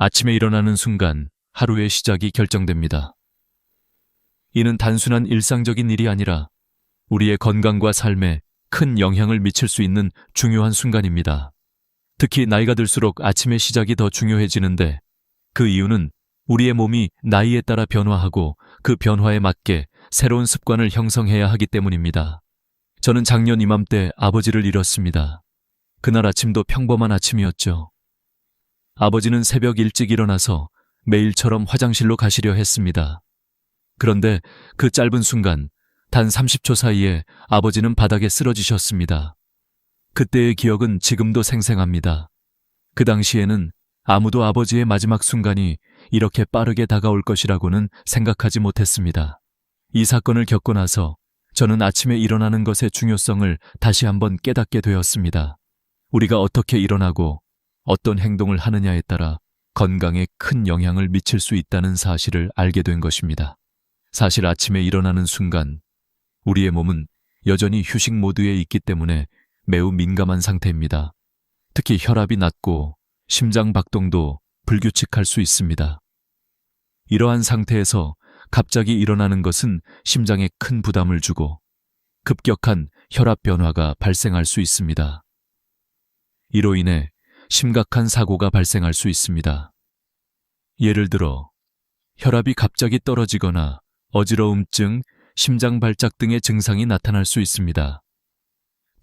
아침에 일어나는 순간 하루의 시작이 결정됩니다. 이는 단순한 일상적인 일이 아니라 우리의 건강과 삶에 큰 영향을 미칠 수 있는 중요한 순간입니다. 특히 나이가 들수록 아침의 시작이 더 중요해지는데 그 이유는 우리의 몸이 나이에 따라 변화하고 그 변화에 맞게 새로운 습관을 형성해야 하기 때문입니다. 저는 작년 이맘때 아버지를 잃었습니다. 그날 아침도 평범한 아침이었죠. 아버지는 새벽 일찍 일어나서 매일처럼 화장실로 가시려 했습니다. 그런데 그 짧은 순간 단 30초 사이에 아버지는 바닥에 쓰러지셨습니다. 그때의 기억은 지금도 생생합니다. 그 당시에는 아무도 아버지의 마지막 순간이 이렇게 빠르게 다가올 것이라고는 생각하지 못했습니다. 이 사건을 겪고 나서 저는 아침에 일어나는 것의 중요성을 다시 한번 깨닫게 되었습니다. 우리가 어떻게 일어나고 어떤 행동을 하느냐에 따라 건강에 큰 영향을 미칠 수 있다는 사실을 알게 된 것입니다. 사실 아침에 일어나는 순간 우리의 몸은 여전히 휴식 모드에 있기 때문에 매우 민감한 상태입니다. 특히 혈압이 낮고 심장 박동도 불규칙할 수 있습니다. 이러한 상태에서 갑자기 일어나는 것은 심장에 큰 부담을 주고 급격한 혈압 변화가 발생할 수 있습니다. 이로 인해 심각한 사고가 발생할 수 있습니다. 예를 들어 혈압이 갑자기 떨어지거나 어지러움증, 심장 발작 등의 증상이 나타날 수 있습니다.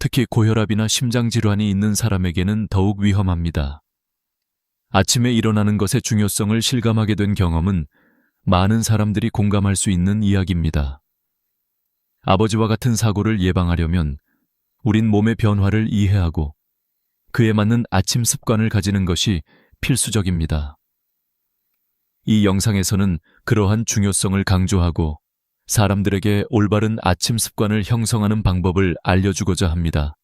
특히 고혈압이나 심장질환이 있는 사람에게는 더욱 위험합니다. 아침에 일어나는 것의 중요성을 실감하게 된 경험은 많은 사람들이 공감할 수 있는 이야기입니다. 아버지와 같은 사고를 예방하려면 우린 몸의 변화를 이해하고 그에 맞는 아침 습관을 가지는 것이 필수적입니다. 이 영상에서는 그러한 중요성을 강조하고 사람들에게 올바른 아침 습관을 형성하는 방법을 알려주고자 합니다.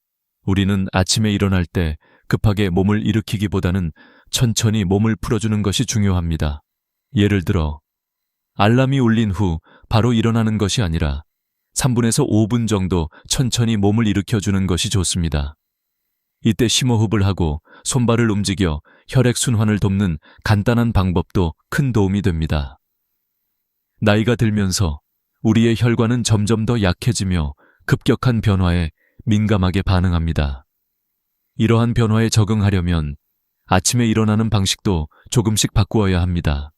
우리는 아침에 일어날 때 급하게 몸을 일으키기보다는 천천히 몸을 풀어주는 것이 중요합니다. 예를 들어 알람이 울린 후 바로 일어나는 것이 아니라 3분에서 5분 정도 천천히 몸을 일으켜주는 것이 좋습니다. 이때 심호흡을 하고 손발을 움직여 혈액순환을 돕는 간단한 방법도 큰 도움이 됩니다. 나이가 들면서 우리의 혈관은 점점 더 약해지며 급격한 변화에 민감하게 반응합니다. 이러한 변화에 적응하려면 아침에 일어나는 방식도 조금씩 바꾸어야 합니다.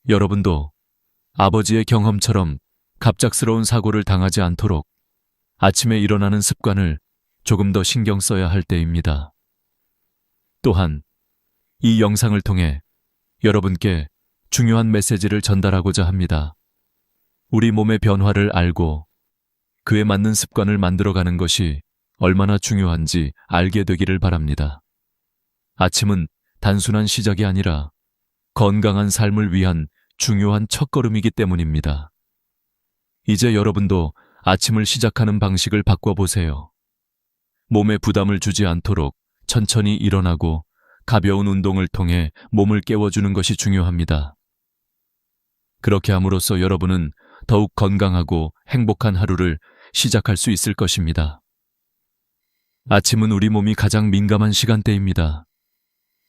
여러분도 아버지의 경험처럼 갑작스러운 사고를 당하지 않도록 아침에 일어나는 습관을 조금 더 신경 써야 할 때입니다. 또한 이 영상을 통해 여러분께 중요한 메시지를 전달하고자 합니다. 우리 몸의 변화를 알고 그에 맞는 습관을 만들어가는 것이 얼마나 중요한지 알게 되기를 바랍니다. 아침은 단순한 시작이 아니라 건강한 삶을 위한 중요한 첫걸음이기 때문입니다. 이제 여러분도 아침을 시작하는 방식을 바꿔보세요. 몸에 부담을 주지 않도록 천천히 일어나고 가벼운 운동을 통해 몸을 깨워주는 것이 중요합니다. 그렇게 함으로써 여러분은 더욱 건강하고 행복한 하루를 시작할 수 있을 것입니다. 아침은 우리 몸이 가장 민감한 시간대입니다.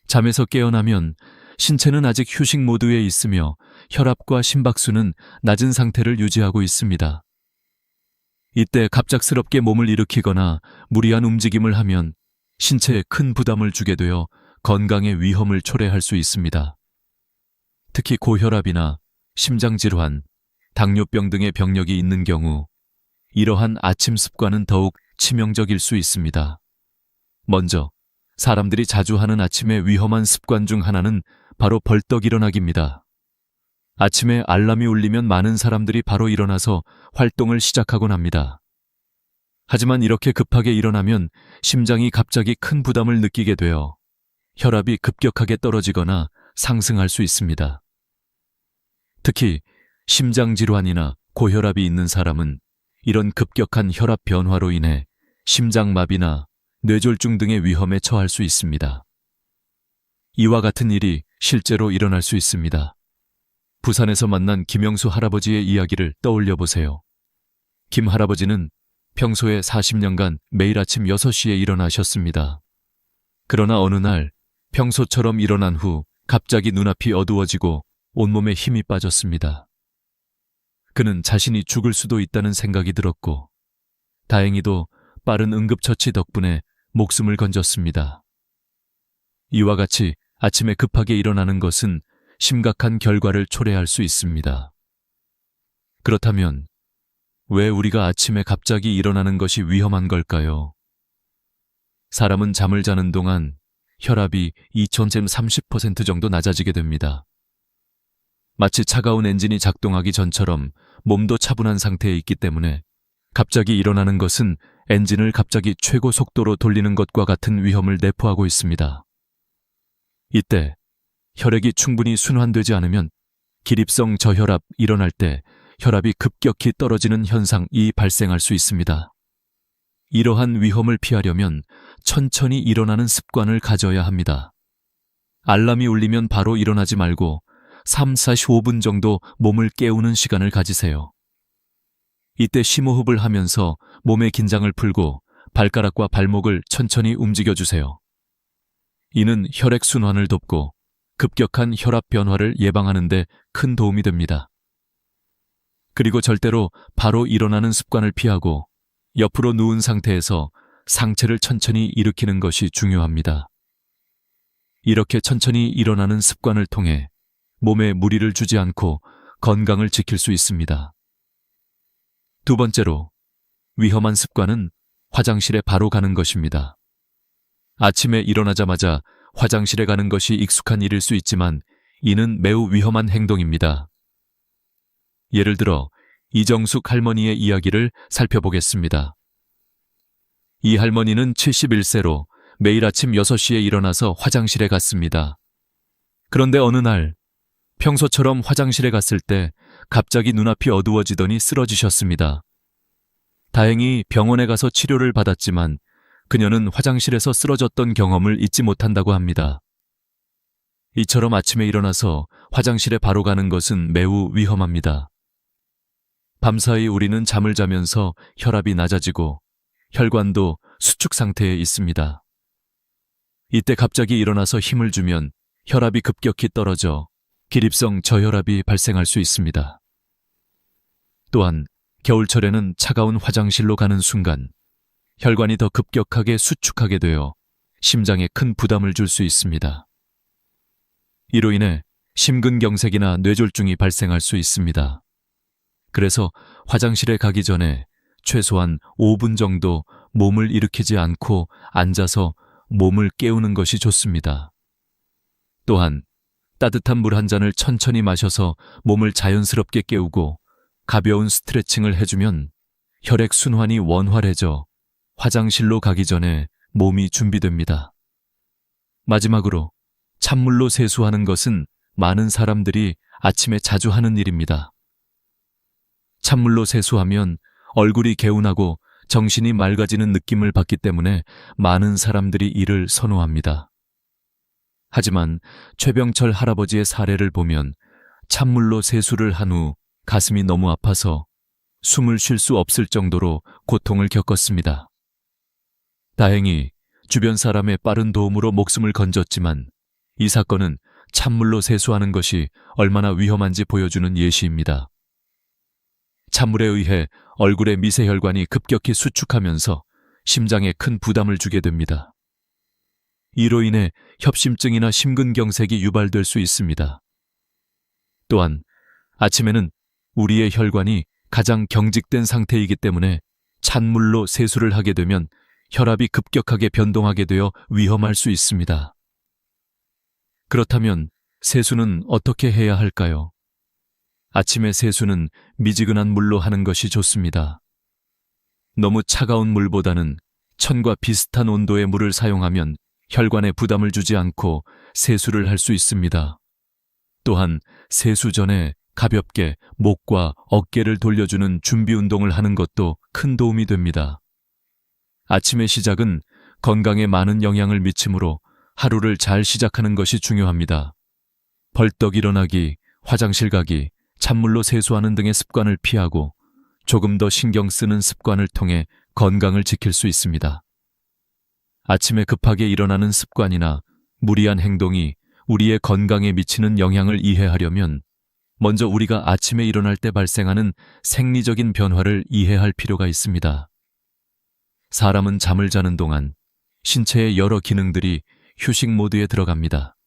잠에서 깨어나면 신체는 아직 휴식 모드에 있으며 혈압과 심박수는 낮은 상태를 유지하고 있습니다. 이때 갑작스럽게 몸을 일으키거나 무리한 움직임을 하면 신체에 큰 부담을 주게 되어 건강에 위험을 초래할 수 있습니다. 특히 고혈압이나 심장질환, 당뇨병 등의 병력이 있는 경우 이러한 아침 습관은 더욱 치명적일 수 있습니다. 먼저 사람들이 자주 하는 아침의 위험한 습관 중 하나는 바로 벌떡 일어나기입니다. 아침에 알람이 울리면 많은 사람들이 바로 일어나서 활동을 시작하곤 합니다. 하지만 이렇게 급하게 일어나면 심장이 갑자기 큰 부담을 느끼게 되어 혈압이 급격하게 떨어지거나 상승할 수 있습니다. 특히 심장질환이나 고혈압이 있는 사람은 이런 급격한 혈압 변화로 인해 심장마비나 뇌졸중 등의 위험에 처할 수 있습니다. 이와 같은 일이 실제로 일어날 수 있습니다. 부산에서 만난 김영수 할아버지의 이야기를 떠올려 보세요. 김 할아버지는 평소에 40년간 매일 아침 6시에 일어나셨습니다. 그러나 어느 날 평소처럼 일어난 후 갑자기 눈앞이 어두워지고 온몸에 힘이 빠졌습니다. 그는 자신이 죽을 수도 있다는 생각이 들었고, 다행히도 빠른 응급처치 덕분에 목숨을 건졌습니다. 이와 같이 아침에 급하게 일어나는 것은 심각한 결과를 초래할 수 있습니다. 그렇다면 왜 우리가 아침에 갑자기 일어나는 것이 위험한 걸까요? 사람은 잠을 자는 동안 혈압이 2030% 정도 낮아지게 됩니다. 마치 차가운 엔진이 작동하기 전처럼 몸도 차분한 상태에 있기 때문에 갑자기 일어나는 것은 엔진을 갑자기 최고 속도로 돌리는 것과 같은 위험을 내포하고 있습니다. 이때 혈액이 충분히 순환되지 않으면 기립성 저혈압 일어날 때 혈압이 급격히 떨어지는 현상이 발생할 수 있습니다. 이러한 위험을 피하려면 천천히 일어나는 습관을 가져야 합니다. 알람이 울리면 바로 일어나지 말고 3-45분 정도 몸을 깨우는 시간을 가지세요. 이때 심호흡을 하면서 몸의 긴장을 풀고 발가락과 발목을 천천히 움직여주세요. 이는 혈액순환을 돕고 급격한 혈압 변화를 예방하는 데 큰 도움이 됩니다. 그리고 절대로 바로 일어나는 습관을 피하고 옆으로 누운 상태에서 상체를 천천히 일으키는 것이 중요합니다. 이렇게 천천히 일어나는 습관을 통해 몸에 무리를 주지 않고 건강을 지킬 수 있습니다. 두 번째로, 위험한 습관은 화장실에 바로 가는 것입니다. 아침에 일어나자마자 화장실에 가는 것이 익숙한 일일 수 있지만 이는 매우 위험한 행동입니다. 예를 들어 이정숙 할머니의 이야기를 살펴보겠습니다. 이 할머니는 71세로 매일 아침 6시에 일어나서 화장실에 갔습니다. 그런데 어느 날 평소처럼 화장실에 갔을 때 갑자기 눈앞이 어두워지더니 쓰러지셨습니다. 다행히 병원에 가서 치료를 받았지만 그녀는 화장실에서 쓰러졌던 경험을 잊지 못한다고 합니다. 이처럼 아침에 일어나서 화장실에 바로 가는 것은 매우 위험합니다. 밤사이 우리는 잠을 자면서 혈압이 낮아지고 혈관도 수축 상태에 있습니다. 이때 갑자기 일어나서 힘을 주면 혈압이 급격히 떨어져 기립성 저혈압이 발생할 수 있습니다. 또한 겨울철에는 차가운 화장실로 가는 순간 혈관이 더 급격하게 수축하게 되어 심장에 큰 부담을 줄 수 있습니다. 이로 인해 심근경색이나 뇌졸중이 발생할 수 있습니다. 그래서 화장실에 가기 전에 최소한 5분 정도 몸을 일으키지 않고 앉아서 몸을 깨우는 것이 좋습니다. 또한 따뜻한 물 한 잔을 천천히 마셔서 몸을 자연스럽게 깨우고 가벼운 스트레칭을 해주면 혈액 순환이 원활해져 화장실로 가기 전에 몸이 준비됩니다. 마지막으로 찬물로 세수하는 것은 많은 사람들이 아침에 자주 하는 일입니다. 찬물로 세수하면 얼굴이 개운하고 정신이 맑아지는 느낌을 받기 때문에 많은 사람들이 이를 선호합니다. 하지만 최병철 할아버지의 사례를 보면 찬물로 세수를 한 후 가슴이 너무 아파서 숨을 쉴 수 없을 정도로 고통을 겪었습니다. 다행히 주변 사람의 빠른 도움으로 목숨을 건졌지만 이 사건은 찬물로 세수하는 것이 얼마나 위험한지 보여주는 예시입니다. 찬물에 의해 얼굴의 미세혈관이 급격히 수축하면서 심장에 큰 부담을 주게 됩니다. 이로 인해 협심증이나 심근경색이 유발될 수 있습니다. 또한 아침에는 우리의 혈관이 가장 경직된 상태이기 때문에 찬물로 세수를 하게 되면 혈압이 급격하게 변동하게 되어 위험할 수 있습니다. 그렇다면 세수는 어떻게 해야 할까요? 아침에 세수는 미지근한 물로 하는 것이 좋습니다. 너무 차가운 물보다는 천과 비슷한 온도의 물을 사용하면 혈관에 부담을 주지 않고 세수를 할 수 있습니다. 또한 세수 전에 가볍게 목과 어깨를 돌려주는 준비 운동을 하는 것도 큰 도움이 됩니다. 아침의 시작은 건강에 많은 영향을 미치므로 하루를 잘 시작하는 것이 중요합니다. 벌떡 일어나기, 화장실 가기, 찬물로 세수하는 등의 습관을 피하고 조금 더 신경 쓰는 습관을 통해 건강을 지킬 수 있습니다. 아침에 급하게 일어나는 습관이나 무리한 행동이 우리의 건강에 미치는 영향을 이해하려면 먼저 우리가 아침에 일어날 때 발생하는 생리적인 변화를 이해할 필요가 있습니다. 사람은 잠을 자는 동안 신체의 여러 기능들이 휴식 모드에 들어갑니다.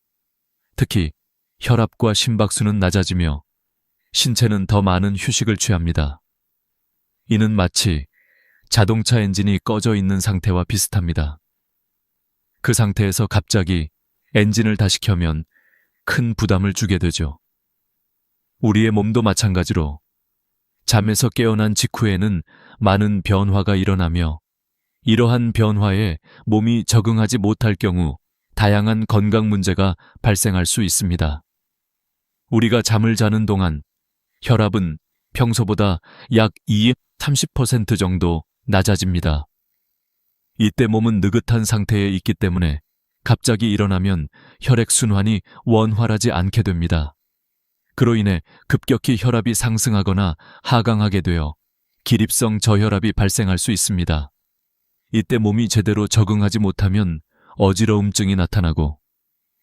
특히 혈압과 심박수는 낮아지며 신체는 더 많은 휴식을 취합니다. 이는 마치 자동차 엔진이 꺼져 있는 상태와 비슷합니다. 그 상태에서 갑자기 엔진을 다시 켜면 큰 부담을 주게 되죠. 우리의 몸도 마찬가지로 잠에서 깨어난 직후에는 많은 변화가 일어나며 이러한 변화에 몸이 적응하지 못할 경우 다양한 건강 문제가 발생할 수 있습니다. 우리가 잠을 자는 동안 혈압은 평소보다 약 20-30% 정도 낮아집니다. 이때 몸은 느긋한 상태에 있기 때문에 갑자기 일어나면 혈액순환이 원활하지 않게 됩니다. 그로 인해 급격히 혈압이 상승하거나 하강하게 되어 기립성 저혈압이 발생할 수 있습니다. 이때 몸이 제대로 적응하지 못하면 어지러움증이 나타나고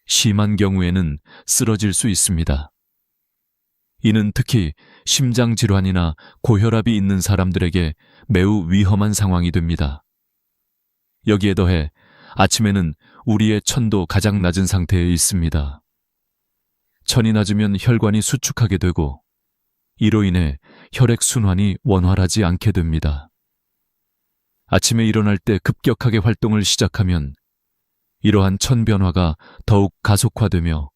심한 경우에는 쓰러질 수 있습니다. 이는 특히 심장질환이나 고혈압이 있는 사람들에게 매우 위험한 상황이 됩니다. 여기에 더해 아침에는 우리의 천도 가장 낮은 상태에 있습니다. 천이 낮으면 혈관이 수축하게 되고 이로 인해 혈액순환이 원활하지 않게 됩니다. 아침에 일어날 때 급격하게 활동을 시작하면 이러한 천 변화가 더욱 가속화되며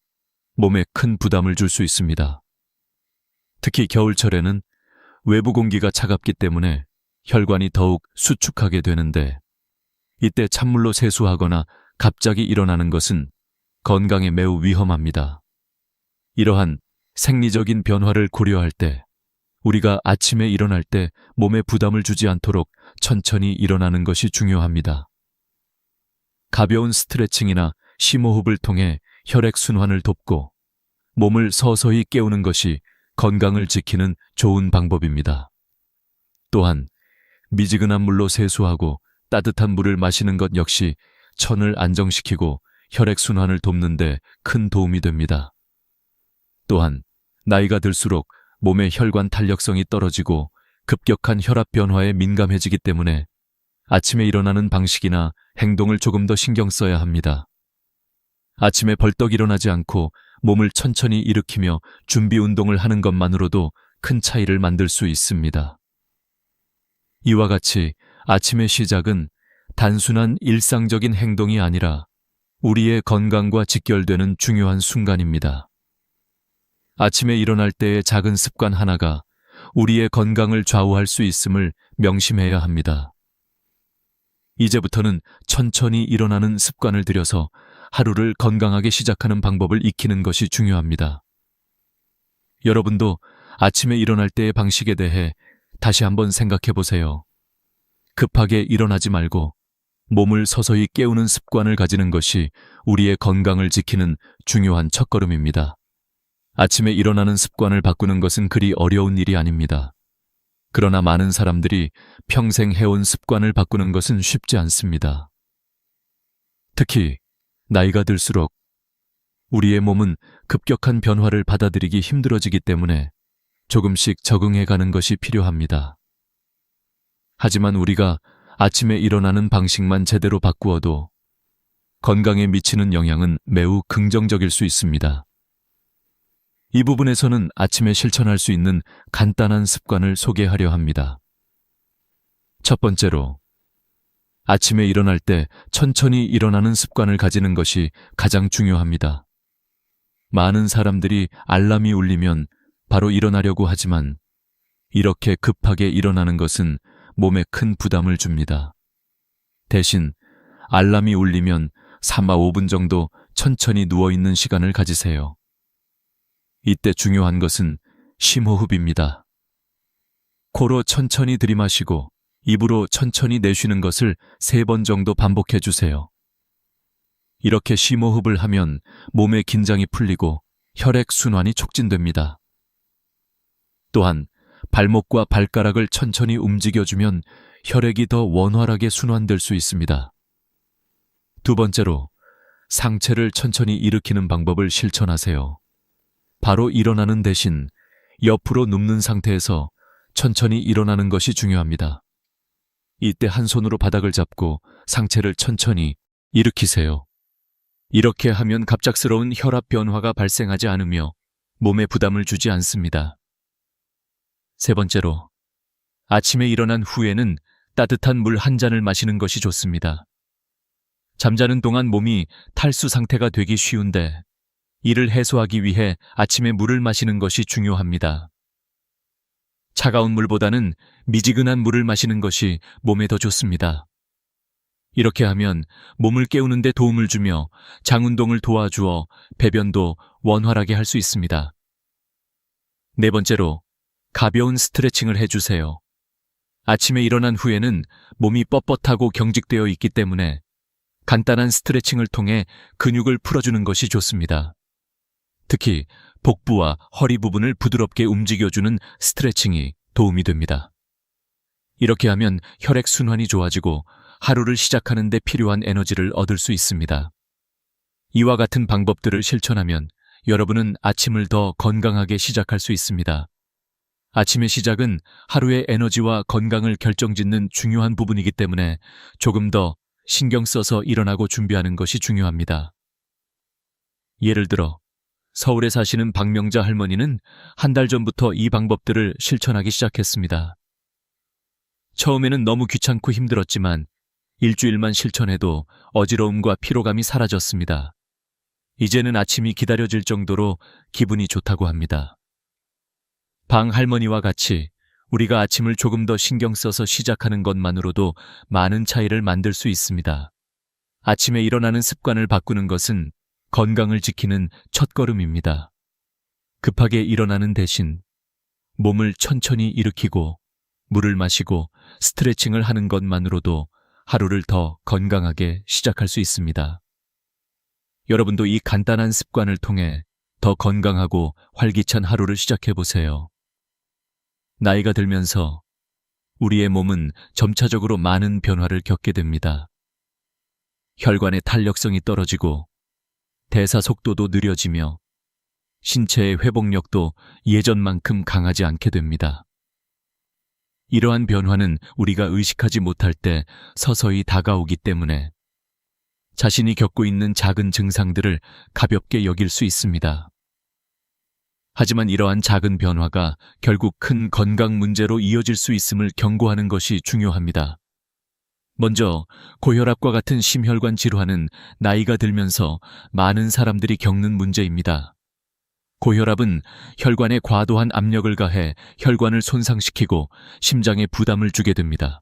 몸에 큰 부담을 줄 수 있습니다. 특히 겨울철에는 외부 공기가 차갑기 때문에 혈관이 더욱 수축하게 되는데 이때 찬물로 세수하거나 갑자기 일어나는 것은 건강에 매우 위험합니다. 이러한 생리적인 변화를 고려할 때 우리가 아침에 일어날 때 몸에 부담을 주지 않도록 천천히 일어나는 것이 중요합니다. 가벼운 스트레칭이나 심호흡을 통해 혈액순환을 돕고 몸을 서서히 깨우는 것이 건강을 지키는 좋은 방법입니다. 또한 미지근한 물로 세수하고 따뜻한 물을 마시는 것 역시 천을 안정시키고 혈액순환을 돕는 데 큰 도움이 됩니다. 또한 나이가 들수록 몸의 혈관 탄력성이 떨어지고 급격한 혈압 변화에 민감해지기 때문에 아침에 일어나는 방식이나 행동을 조금 더 신경 써야 합니다. 아침에 벌떡 일어나지 않고 몸을 천천히 일으키며 준비 운동을 하는 것만으로도 큰 차이를 만들 수 있습니다. 이와 같이 아침의 시작은 단순한 일상적인 행동이 아니라 우리의 건강과 직결되는 중요한 순간입니다. 아침에 일어날 때의 작은 습관 하나가 우리의 건강을 좌우할 수 있음을 명심해야 합니다. 이제부터는 천천히 일어나는 습관을 들여서 하루를 건강하게 시작하는 방법을 익히는 것이 중요합니다. 여러분도 아침에 일어날 때의 방식에 대해 다시 한번 생각해 보세요. 급하게 일어나지 말고 몸을 서서히 깨우는 습관을 가지는 것이 우리의 건강을 지키는 중요한 첫걸음입니다. 아침에 일어나는 습관을 바꾸는 것은 그리 어려운 일이 아닙니다. 그러나 많은 사람들이 평생 해온 습관을 바꾸는 것은 쉽지 않습니다. 특히 나이가 들수록 우리의 몸은 급격한 변화를 받아들이기 힘들어지기 때문에 조금씩 적응해 가는 것이 필요합니다. 하지만 우리가 아침에 일어나는 방식만 제대로 바꾸어도 건강에 미치는 영향은 매우 긍정적일 수 있습니다. 이 부분에서는 아침에 실천할 수 있는 간단한 습관을 소개하려 합니다. 첫 번째로, 아침에 일어날 때 천천히 일어나는 습관을 가지는 것이 가장 중요합니다. 많은 사람들이 알람이 울리면 바로 일어나려고 하지만 이렇게 급하게 일어나는 것은 몸에 큰 부담을 줍니다. 대신 알람이 울리면 3-5분 정도 천천히 누워있는 시간을 가지세요. 이때 중요한 것은 심호흡입니다. 코로 천천히 들이마시고 입으로 천천히 내쉬는 것을 3번 정도 반복해 주세요. 이렇게 심호흡을 하면 몸의 긴장이 풀리고 혈액순환이 촉진됩니다. 또한 발목과 발가락을 천천히 움직여주면 혈액이 더 원활하게 순환될 수 있습니다. 두 번째로, 상체를 천천히 일으키는 방법을 실천하세요. 바로 일어나는 대신 옆으로 눕는 상태에서 천천히 일어나는 것이 중요합니다. 이때 한 손으로 바닥을 잡고 상체를 천천히 일으키세요. 이렇게 하면 갑작스러운 혈압 변화가 발생하지 않으며 몸에 부담을 주지 않습니다. 세 번째로, 아침에 일어난 후에는 따뜻한 물 한 잔을 마시는 것이 좋습니다. 잠자는 동안 몸이 탈수 상태가 되기 쉬운데 이를 해소하기 위해 아침에 물을 마시는 것이 중요합니다. 차가운 물보다는 미지근한 물을 마시는 것이 몸에 더 좋습니다. 이렇게 하면 몸을 깨우는 데 도움을 주며 장 운동을 도와주어 배변도 원활하게 할 수 있습니다. 네 번째로, 가벼운 스트레칭을 해주세요. 아침에 일어난 후에는 몸이 뻣뻣하고 경직되어 있기 때문에 간단한 스트레칭을 통해 근육을 풀어주는 것이 좋습니다. 특히 복부와 허리 부분을 부드럽게 움직여주는 스트레칭이 도움이 됩니다. 이렇게 하면 혈액 순환이 좋아지고 하루를 시작하는 데 필요한 에너지를 얻을 수 있습니다. 이와 같은 방법들을 실천하면 여러분은 아침을 더 건강하게 시작할 수 있습니다. 아침의 시작은 하루의 에너지와 건강을 결정짓는 중요한 부분이기 때문에 조금 더 신경 써서 일어나고 준비하는 것이 중요합니다. 예를 들어 서울에 사시는 박명자 할머니는 한 달 전부터 이 방법들을 실천하기 시작했습니다. 처음에는 너무 귀찮고 힘들었지만 일주일만 실천해도 어지러움과 피로감이 사라졌습니다. 이제는 아침이 기다려질 정도로 기분이 좋다고 합니다. 방 할머니와 같이 우리가 아침을 조금 더 신경 써서 시작하는 것만으로도 많은 차이를 만들 수 있습니다. 아침에 일어나는 습관을 바꾸는 것은 건강을 지키는 첫걸음입니다. 급하게 일어나는 대신 몸을 천천히 일으키고 물을 마시고 스트레칭을 하는 것만으로도 하루를 더 건강하게 시작할 수 있습니다. 여러분도 이 간단한 습관을 통해 더 건강하고 활기찬 하루를 시작해 보세요. 나이가 들면서 우리의 몸은 점차적으로 많은 변화를 겪게 됩니다. 혈관의 탄력성이 떨어지고 대사 속도도 느려지며 신체의 회복력도 예전만큼 강하지 않게 됩니다. 이러한 변화는 우리가 의식하지 못할 때 서서히 다가오기 때문에 자신이 겪고 있는 작은 증상들을 가볍게 여길 수 있습니다. 하지만 이러한 작은 변화가 결국 큰 건강 문제로 이어질 수 있음을 경고하는 것이 중요합니다. 먼저 고혈압과 같은 심혈관 질환은 나이가 들면서 많은 사람들이 겪는 문제입니다. 고혈압은 혈관에 과도한 압력을 가해 혈관을 손상시키고 심장에 부담을 주게 됩니다.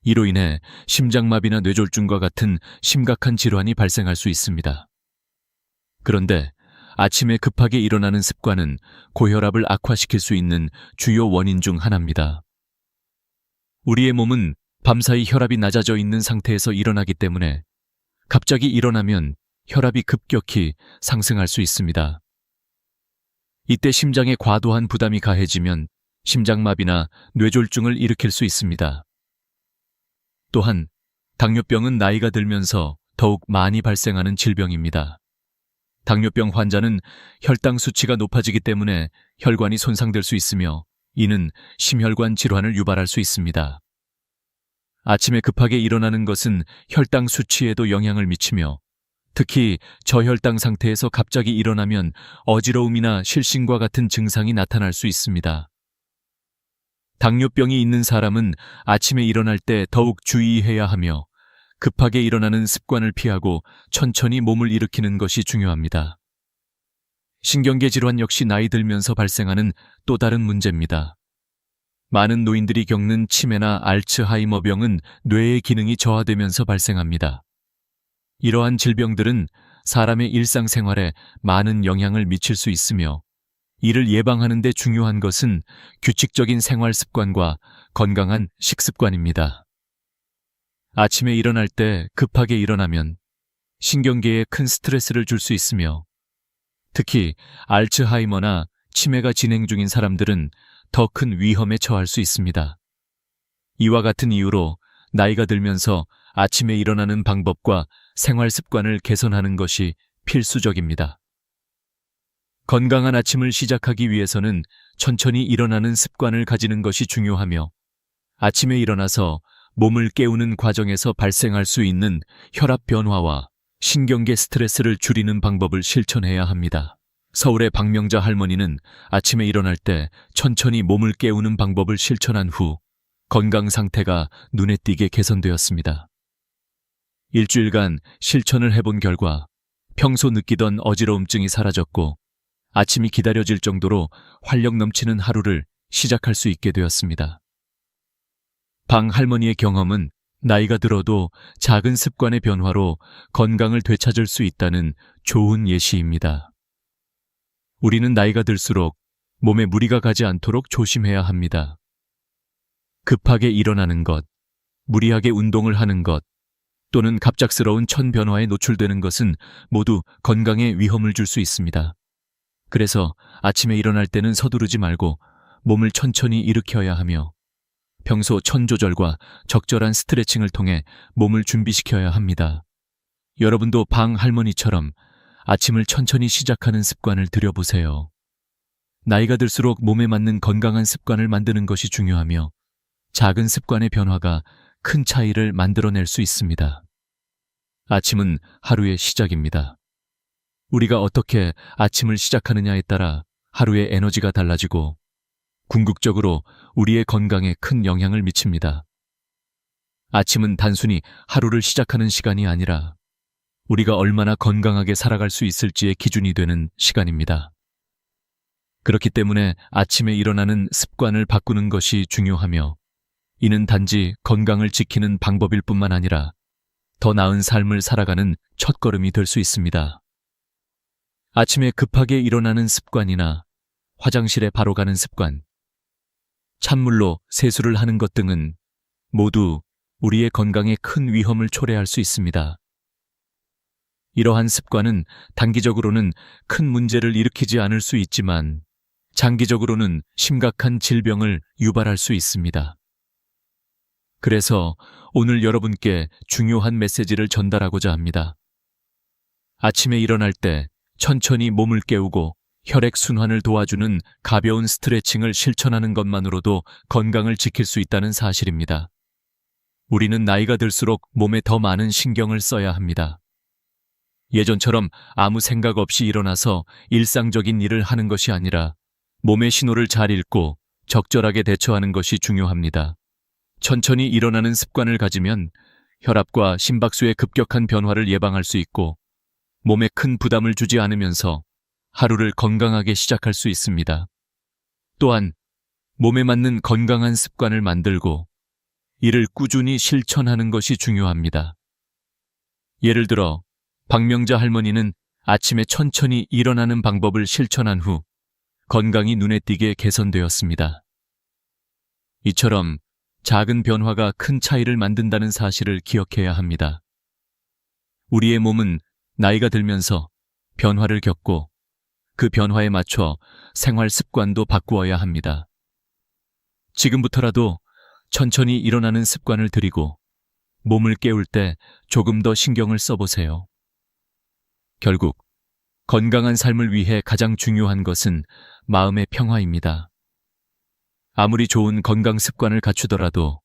이로 인해 심장마비나 뇌졸중과 같은 심각한 질환이 발생할 수 있습니다. 그런데 아침에 급하게 일어나는 습관은 고혈압을 악화시킬 수 있는 주요 원인 중 하나입니다. 우리의 몸은 밤사이 혈압이 낮아져 있는 상태에서 일어나기 때문에 갑자기 일어나면 혈압이 급격히 상승할 수 있습니다. 이때 심장에 과도한 부담이 가해지면 심장마비나 뇌졸중을 일으킬 수 있습니다. 또한 당뇨병은 나이가 들면서 더욱 많이 발생하는 질병입니다. 당뇨병 환자는 혈당 수치가 높아지기 때문에 혈관이 손상될 수 있으며 이는 심혈관 질환을 유발할 수 있습니다. 아침에 급하게 일어나는 것은 혈당 수치에도 영향을 미치며 특히 저혈당 상태에서 갑자기 일어나면 어지러움이나 실신과 같은 증상이 나타날 수 있습니다. 당뇨병이 있는 사람은 아침에 일어날 때 더욱 주의해야 하며 급하게 일어나는 습관을 피하고 천천히 몸을 일으키는 것이 중요합니다. 신경계 질환 역시 나이 들면서 발생하는 또 다른 문제입니다. 많은 노인들이 겪는 치매나 알츠하이머병은 뇌의 기능이 저하되면서 발생합니다. 이러한 질병들은 사람의 일상생활에 많은 영향을 미칠 수 있으며 이를 예방하는 데 중요한 것은 규칙적인 생활 습관과 건강한 식습관입니다. 아침에 일어날 때 급하게 일어나면 신경계에 큰 스트레스를 줄 수 있으며 특히 알츠하이머나 치매가 진행 중인 사람들은 더 큰 위험에 처할 수 있습니다. 이와 같은 이유로 나이가 들면서 아침에 일어나는 방법과 생활 습관을 개선하는 것이 필수적입니다. 건강한 아침을 시작하기 위해서는 천천히 일어나는 습관을 가지는 것이 중요하며, 아침에 일어나서 몸을 깨우는 과정에서 발생할 수 있는 혈압 변화와 신경계 스트레스를 줄이는 방법을 실천해야 합니다. 서울의 박명자 할머니는 아침에 일어날 때 천천히 몸을 깨우는 방법을 실천한 후 건강 상태가 눈에 띄게 개선되었습니다. 일주일간 실천을 해본 결과 평소 느끼던 어지러움증이 사라졌고 아침이 기다려질 정도로 활력 넘치는 하루를 시작할 수 있게 되었습니다. 방 할머니의 경험은 나이가 들어도 작은 습관의 변화로 건강을 되찾을 수 있다는 좋은 예시입니다. 우리는 나이가 들수록 몸에 무리가 가지 않도록 조심해야 합니다. 급하게 일어나는 것, 무리하게 운동을 하는 것, 또는 갑작스러운 천 변화에 노출되는 것은 모두 건강에 위험을 줄 수 있습니다. 그래서 아침에 일어날 때는 서두르지 말고 몸을 천천히 일으켜야 하며 평소 천 조절과 적절한 스트레칭을 통해 몸을 준비시켜야 합니다. 여러분도 방 할머니처럼 아침을 천천히 시작하는 습관을 들여보세요. 나이가 들수록 몸에 맞는 건강한 습관을 만드는 것이 중요하며 작은 습관의 변화가 큰 차이를 만들어낼 수 있습니다. 아침은 하루의 시작입니다. 우리가 어떻게 아침을 시작하느냐에 따라 하루의 에너지가 달라지고 궁극적으로 우리의 건강에 큰 영향을 미칩니다. 아침은 단순히 하루를 시작하는 시간이 아니라 우리가 얼마나 건강하게 살아갈 수 있을지의 기준이 되는 시간입니다. 그렇기 때문에 아침에 일어나는 습관을 바꾸는 것이 중요하며 이는 단지 건강을 지키는 방법일 뿐만 아니라 더 나은 삶을 살아가는 첫걸음이 될 수 있습니다. 아침에 급하게 일어나는 습관이나 화장실에 바로 가는 습관, 찬물로 세수를 하는 것 등은 모두 우리의 건강에 큰 위험을 초래할 수 있습니다. 이러한 습관은 단기적으로는 큰 문제를 일으키지 않을 수 있지만 장기적으로는 심각한 질병을 유발할 수 있습니다. 그래서 오늘 여러분께 중요한 메시지를 전달하고자 합니다. 아침에 일어날 때 천천히 몸을 깨우고 혈액순환을 도와주는 가벼운 스트레칭을 실천하는 것만으로도 건강을 지킬 수 있다는 사실입니다. 우리는 나이가 들수록 몸에 더 많은 신경을 써야 합니다. 예전처럼 아무 생각 없이 일어나서 일상적인 일을 하는 것이 아니라 몸의 신호를 잘 읽고 적절하게 대처하는 것이 중요합니다. 천천히 일어나는 습관을 가지면 혈압과 심박수의 급격한 변화를 예방할 수 있고 몸에 큰 부담을 주지 않으면서 하루를 건강하게 시작할 수 있습니다. 또한 몸에 맞는 건강한 습관을 만들고 이를 꾸준히 실천하는 것이 중요합니다. 예를 들어 박명자 할머니는 아침에 천천히 일어나는 방법을 실천한 후 건강이 눈에 띄게 개선되었습니다. 이처럼 작은 변화가 큰 차이를 만든다는 사실을 기억해야 합니다. 우리의 몸은 나이가 들면서 변화를 겪고 그 변화에 맞춰 생활 습관도 바꾸어야 합니다. 지금부터라도 천천히 일어나는 습관을 들이고 몸을 깨울 때 조금 더 신경을 써보세요. 결국 건강한 삶을 위해 가장 중요한 것은 마음의 평화입니다. 아무리 좋은 건강 습관을 갖추더라도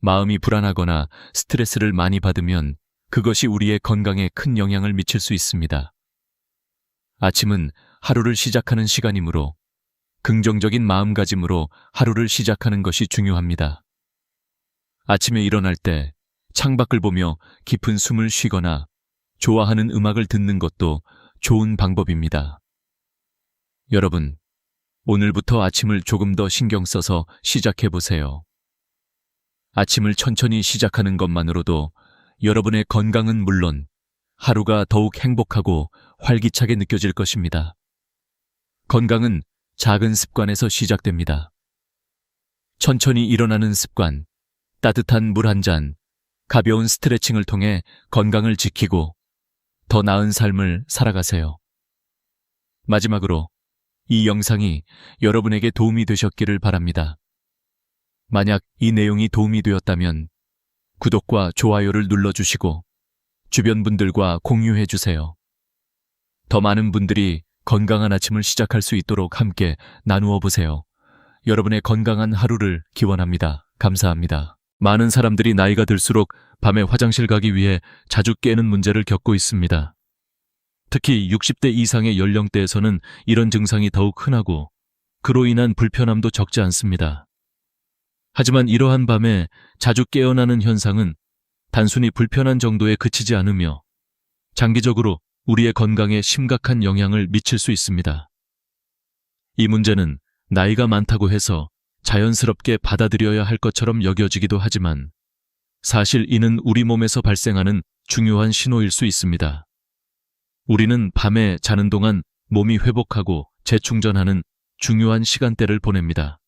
마음이 불안하거나 스트레스를 많이 받으면 그것이 우리의 건강에 큰 영향을 미칠 수 있습니다. 아침은 하루를 시작하는 시간이므로 긍정적인 마음가짐으로 하루를 시작하는 것이 중요합니다. 아침에 일어날 때 창밖을 보며 깊은 숨을 쉬거나 좋아하는 음악을 듣는 것도 좋은 방법입니다. 여러분, 오늘부터 아침을 조금 더 신경 써서 시작해 보세요. 아침을 천천히 시작하는 것만으로도 여러분의 건강은 물론 하루가 더욱 행복하고 활기차게 느껴질 것입니다. 건강은 작은 습관에서 시작됩니다. 천천히 일어나는 습관, 따뜻한 물 한 잔, 가벼운 스트레칭을 통해 건강을 지키고 더 나은 삶을 살아가세요. 마지막으로 이 영상이 여러분에게 도움이 되셨기를 바랍니다. 만약 이 내용이 도움이 되었다면 구독과 좋아요를 눌러주시고 주변 분들과 공유해 주세요. 더 많은 분들이 건강한 아침을 시작할 수 있도록 함께 나누어 보세요. 여러분의 건강한 하루를 기원합니다. 감사합니다. 많은 사람들이 나이가 들수록 밤에 화장실 가기 위해 자주 깨는 문제를 겪고 있습니다. 특히 60대 이상의 연령대에서는 이런 증상이 더욱 흔하고 그로 인한 불편함도 적지 않습니다. 하지만 이러한 밤에 자주 깨어나는 현상은 단순히 불편한 정도에 그치지 않으며 장기적으로 우리의 건강에 심각한 영향을 미칠 수 있습니다. 이 문제는 나이가 많다고 해서 자연스럽게 받아들여야 할 것처럼 여겨지기도 하지만 사실 이는 우리 몸에서 발생하는 중요한 신호일 수 있습니다. 우리는 밤에 자는 동안 몸이 회복하고 재충전하는 중요한 시간대를 보냅니다.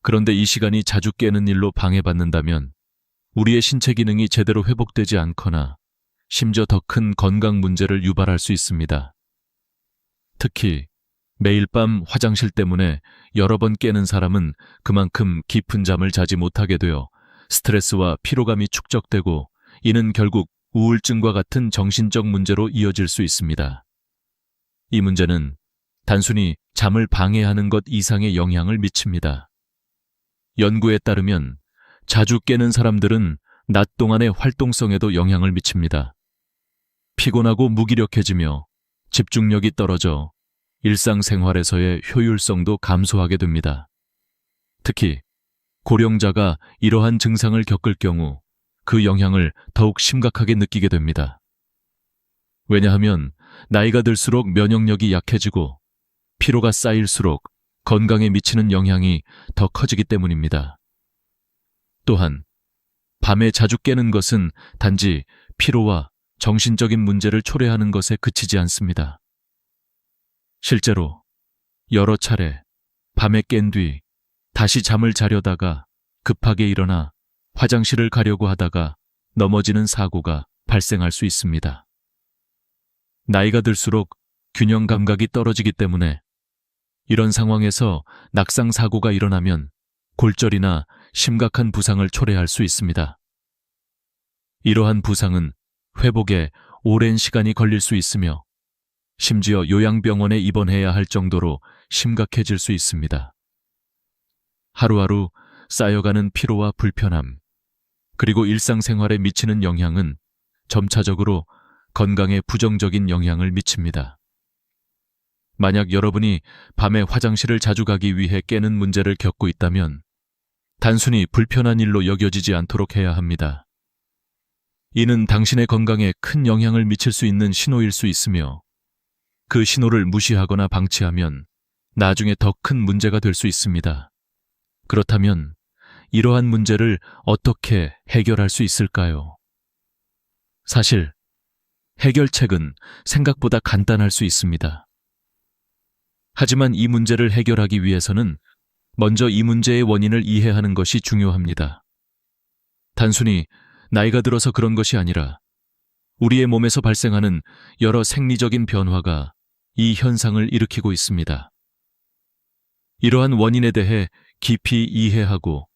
그런데 이 시간이 자주 깨는 일로 방해받는다면 우리의 신체 기능이 제대로 회복되지 않거나 심지어 더 큰 건강 문제를 유발할 수 있습니다. 특히 매일 밤 화장실 때문에 여러 번 깨는 사람은 그만큼 깊은 잠을 자지 못하게 되어 스트레스와 피로감이 축적되고 이는 결국 우울증과 같은 정신적 문제로 이어질 수 있습니다. 이 문제는 단순히 잠을 방해하는 것 이상의 영향을 미칩니다. 연구에 따르면 자주 깨는 사람들은 낮 동안의 활동성에도 영향을 미칩니다. 피곤하고 무기력해지며 집중력이 떨어져 일상생활에서의 효율성도 감소하게 됩니다. 특히 고령자가 이러한 증상을 겪을 경우 그 영향을 더욱 심각하게 느끼게 됩니다. 왜냐하면 나이가 들수록 면역력이 약해지고 피로가 쌓일수록 건강에 미치는 영향이 더 커지기 때문입니다. 또한 밤에 자주 깨는 것은 단지 피로와 정신적인 문제를 초래하는 것에 그치지 않습니다. 실제로 여러 차례 밤에 깬 뒤 다시 잠을 자려다가 급하게 일어나 화장실을 가려고 하다가 넘어지는 사고가 발생할 수 있습니다. 나이가 들수록 균형 감각이 떨어지기 때문에 이런 상황에서 낙상 사고가 일어나면 골절이나 심각한 부상을 초래할 수 있습니다. 이러한 부상은 회복에 오랜 시간이 걸릴 수 있으며 심지어 요양병원에 입원해야 할 정도로 심각해질 수 있습니다. 하루하루 쌓여가는 피로와 불편함, 그리고 일상생활에 미치는 영향은 점차적으로 건강에 부정적인 영향을 미칩니다. 만약 여러분이 밤에 화장실을 자주 가기 위해 깨는 문제를 겪고 있다면 단순히 불편한 일로 여겨지지 않도록 해야 합니다. 이는 당신의 건강에 큰 영향을 미칠 수 있는 신호일 수 있으며 그 신호를 무시하거나 방치하면 나중에 더 큰 문제가 될 수 있습니다. 그렇다면 이러한 문제를 어떻게 해결할 수 있을까요? 사실 해결책은 생각보다 간단할 수 있습니다. 하지만 이 문제를 해결하기 위해서는 먼저 이 문제의 원인을 이해하는 것이 중요합니다. 단순히 나이가 들어서 그런 것이 아니라 우리의 몸에서 발생하는 여러 생리적인 변화가 이 현상을 일으키고 있습니다. 이러한 원인에 대해 깊이 이해하고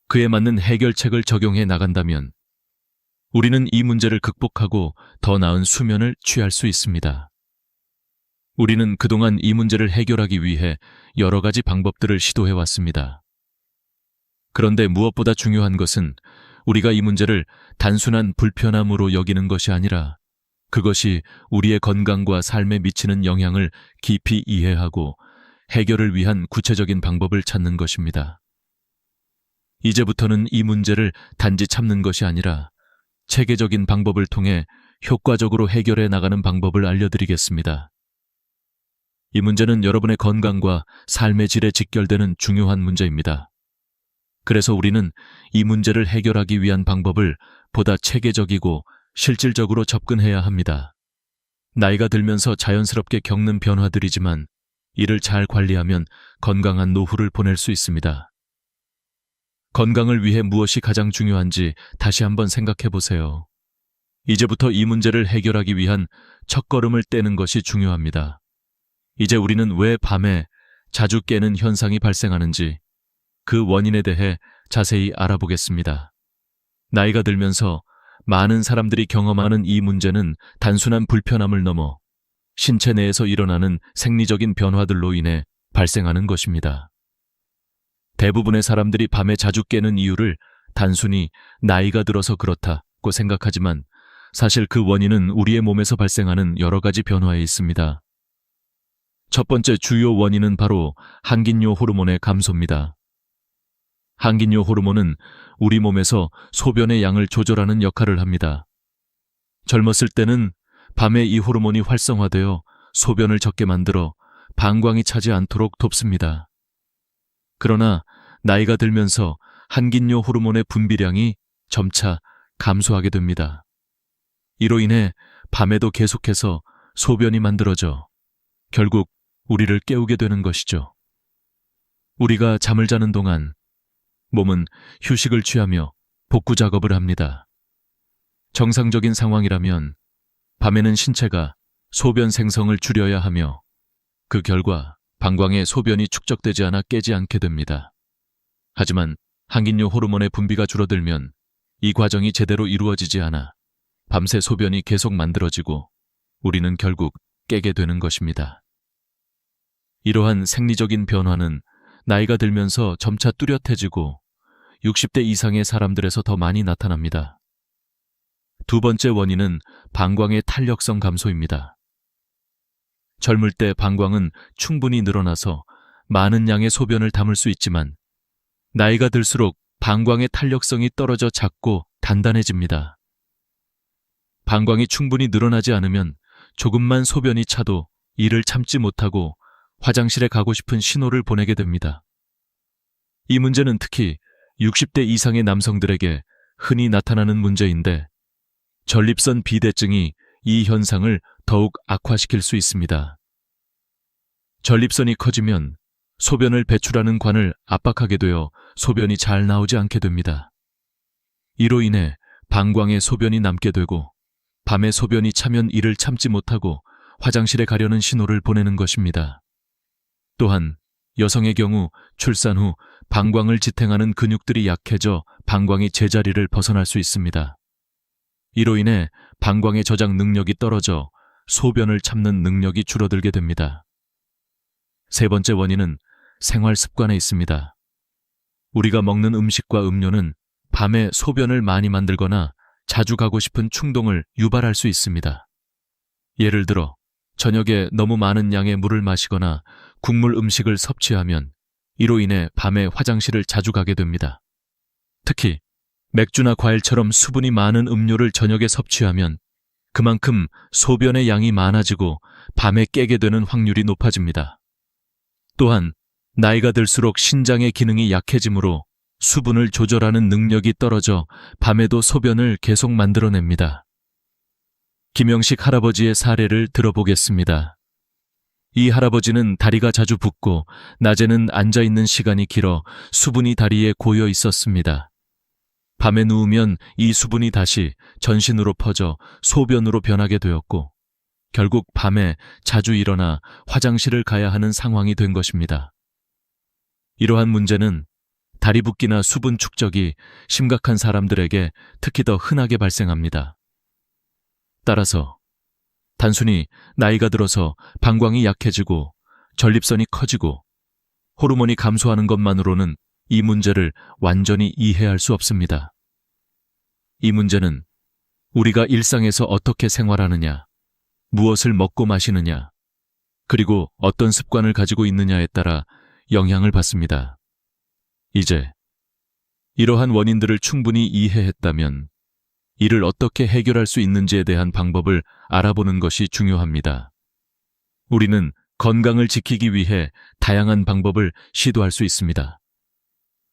그에 맞는 해결책을 적용해 나간다면 우리는 이 문제를 극복하고 더 나은 수면을 취할 수 있습니다. 우리는 그동안 이 문제를 해결하기 위해 여러 가지 방법들을 시도해 왔습니다. 그런데 무엇보다 중요한 것은 우리가 이 문제를 단순한 불편함으로 여기는 것이 아니라 그것이 우리의 건강과 삶에 미치는 영향을 깊이 이해하고 해결을 위한 구체적인 방법을 찾는 것입니다. 이제부터는 이 문제를 단지 참는 것이 아니라 체계적인 방법을 통해 효과적으로 해결해 나가는 방법을 알려드리겠습니다. 이 문제는 여러분의 건강과 삶의 질에 직결되는 중요한 문제입니다. 그래서 우리는 이 문제를 해결하기 위한 방법을 보다 체계적이고 실질적으로 접근해야 합니다. 나이가 들면서 자연스럽게 겪는 변화들이지만 이를 잘 관리하면 건강한 노후를 보낼 수 있습니다. 건강을 위해 무엇이 가장 중요한지 다시 한번 생각해 보세요. 이제부터 이 문제를 해결하기 위한 첫걸음을 떼는 것이 중요합니다. 이제 우리는 왜 밤에 자주 깨는 현상이 발생하는지 그 원인에 대해 자세히 알아보겠습니다. 나이가 들면서 많은 사람들이 경험하는 이 문제는 단순한 불편함을 넘어 신체 내에서 일어나는 생리적인 변화들로 인해 발생하는 것입니다. 대부분의 사람들이 밤에 자주 깨는 이유를 단순히 나이가 들어서 그렇다고 생각하지만 사실 그 원인은 우리의 몸에서 발생하는 여러 가지 변화에 있습니다. 첫 번째 주요 원인은 바로 항긴뇨 호르몬의 감소입니다. 항긴뇨 호르몬은 우리 몸에서 소변의 양을 조절하는 역할을 합니다. 젊었을 때는 밤에 이 호르몬이 활성화되어 소변을 적게 만들어 방광이 차지 않도록 돕습니다. 그러나 나이가 들면서 항긴뇨 호르몬의 분비량이 점차 감소하게 됩니다. 이로 인해 밤에도 계속해서 소변이 만들어져 결국 우리를 깨우게 되는 것이죠. 우리가 잠을 자는 동안 몸은 휴식을 취하며 복구 작업을 합니다. 정상적인 상황이라면 밤에는 신체가 소변 생성을 줄여야 하며 그 결과 방광에 소변이 축적되지 않아 깨지 않게 됩니다. 하지만 항긴뇨 호르몬의 분비가 줄어들면 이 과정이 제대로 이루어지지 않아 밤새 소변이 계속 만들어지고 우리는 결국 깨게 되는 것입니다. 이러한 생리적인 변화는 나이가 들면서 점차 뚜렷해지고 60대 이상의 사람들에서 더 많이 나타납니다. 두 번째 원인은 방광의 탄력성 감소입니다. 젊을 때 방광은 충분히 늘어나서 많은 양의 소변을 담을 수 있지만 나이가 들수록 방광의 탄력성이 떨어져 작고 단단해집니다. 방광이 충분히 늘어나지 않으면 조금만 소변이 차도 이를 참지 못하고 화장실에 가고 싶은 신호를 보내게 됩니다. 이 문제는 특히 60대 이상의 남성들에게 흔히 나타나는 문제인데 전립선 비대증이 이 현상을 더욱 악화시킬 수 있습니다. 전립선이 커지면 소변을 배출하는 관을 압박하게 되어 소변이 잘 나오지 않게 됩니다. 이로 인해 방광에 소변이 남게 되고 밤에 소변이 차면 이를 참지 못하고 화장실에 가려는 신호를 보내는 것입니다. 또한 여성의 경우 출산 후 방광을 지탱하는 근육들이 약해져 방광이 제자리를 벗어날 수 있습니다. 이로 인해 방광의 저장 능력이 떨어져 소변을 참는 능력이 줄어들게 됩니다. 세 번째 원인은 생활 습관에 있습니다. 우리가 먹는 음식과 음료는 밤에 소변을 많이 만들거나 자주 가고 싶은 충동을 유발할 수 있습니다. 예를 들어 저녁에 너무 많은 양의 물을 마시거나 국물 음식을 섭취하면 이로 인해 밤에 화장실을 자주 가게 됩니다. 특히 맥주나 과일처럼 수분이 많은 음료를 저녁에 섭취하면 그만큼 소변의 양이 많아지고 밤에 깨게 되는 확률이 높아집니다. 또한 나이가 들수록 신장의 기능이 약해지므로 수분을 조절하는 능력이 떨어져 밤에도 소변을 계속 만들어냅니다. 김영식 할아버지의 사례를 들어보겠습니다. 이 할아버지는 다리가 자주 붓고 낮에는 앉아있는 시간이 길어 수분이 다리에 고여 있었습니다. 밤에 누우면 이 수분이 다시 전신으로 퍼져 소변으로 변하게 되었고 결국 밤에 자주 일어나 화장실을 가야 하는 상황이 된 것입니다. 이러한 문제는 다리 붓기나 수분 축적이 심각한 사람들에게 특히 더 흔하게 발생합니다. 따라서 단순히 나이가 들어서 방광이 약해지고 전립선이 커지고 호르몬이 감소하는 것만으로는 이 문제를 완전히 이해할 수 없습니다. 이 문제는 우리가 일상에서 어떻게 생활하느냐, 무엇을 먹고 마시느냐, 그리고 어떤 습관을 가지고 있느냐에 따라 영향을 받습니다. 이제 이러한 원인들을 충분히 이해했다면 이를 어떻게 해결할 수 있는지에 대한 방법을 알아보는 것이 중요합니다. 우리는 건강을 지키기 위해 다양한 방법을 시도할 수 있습니다.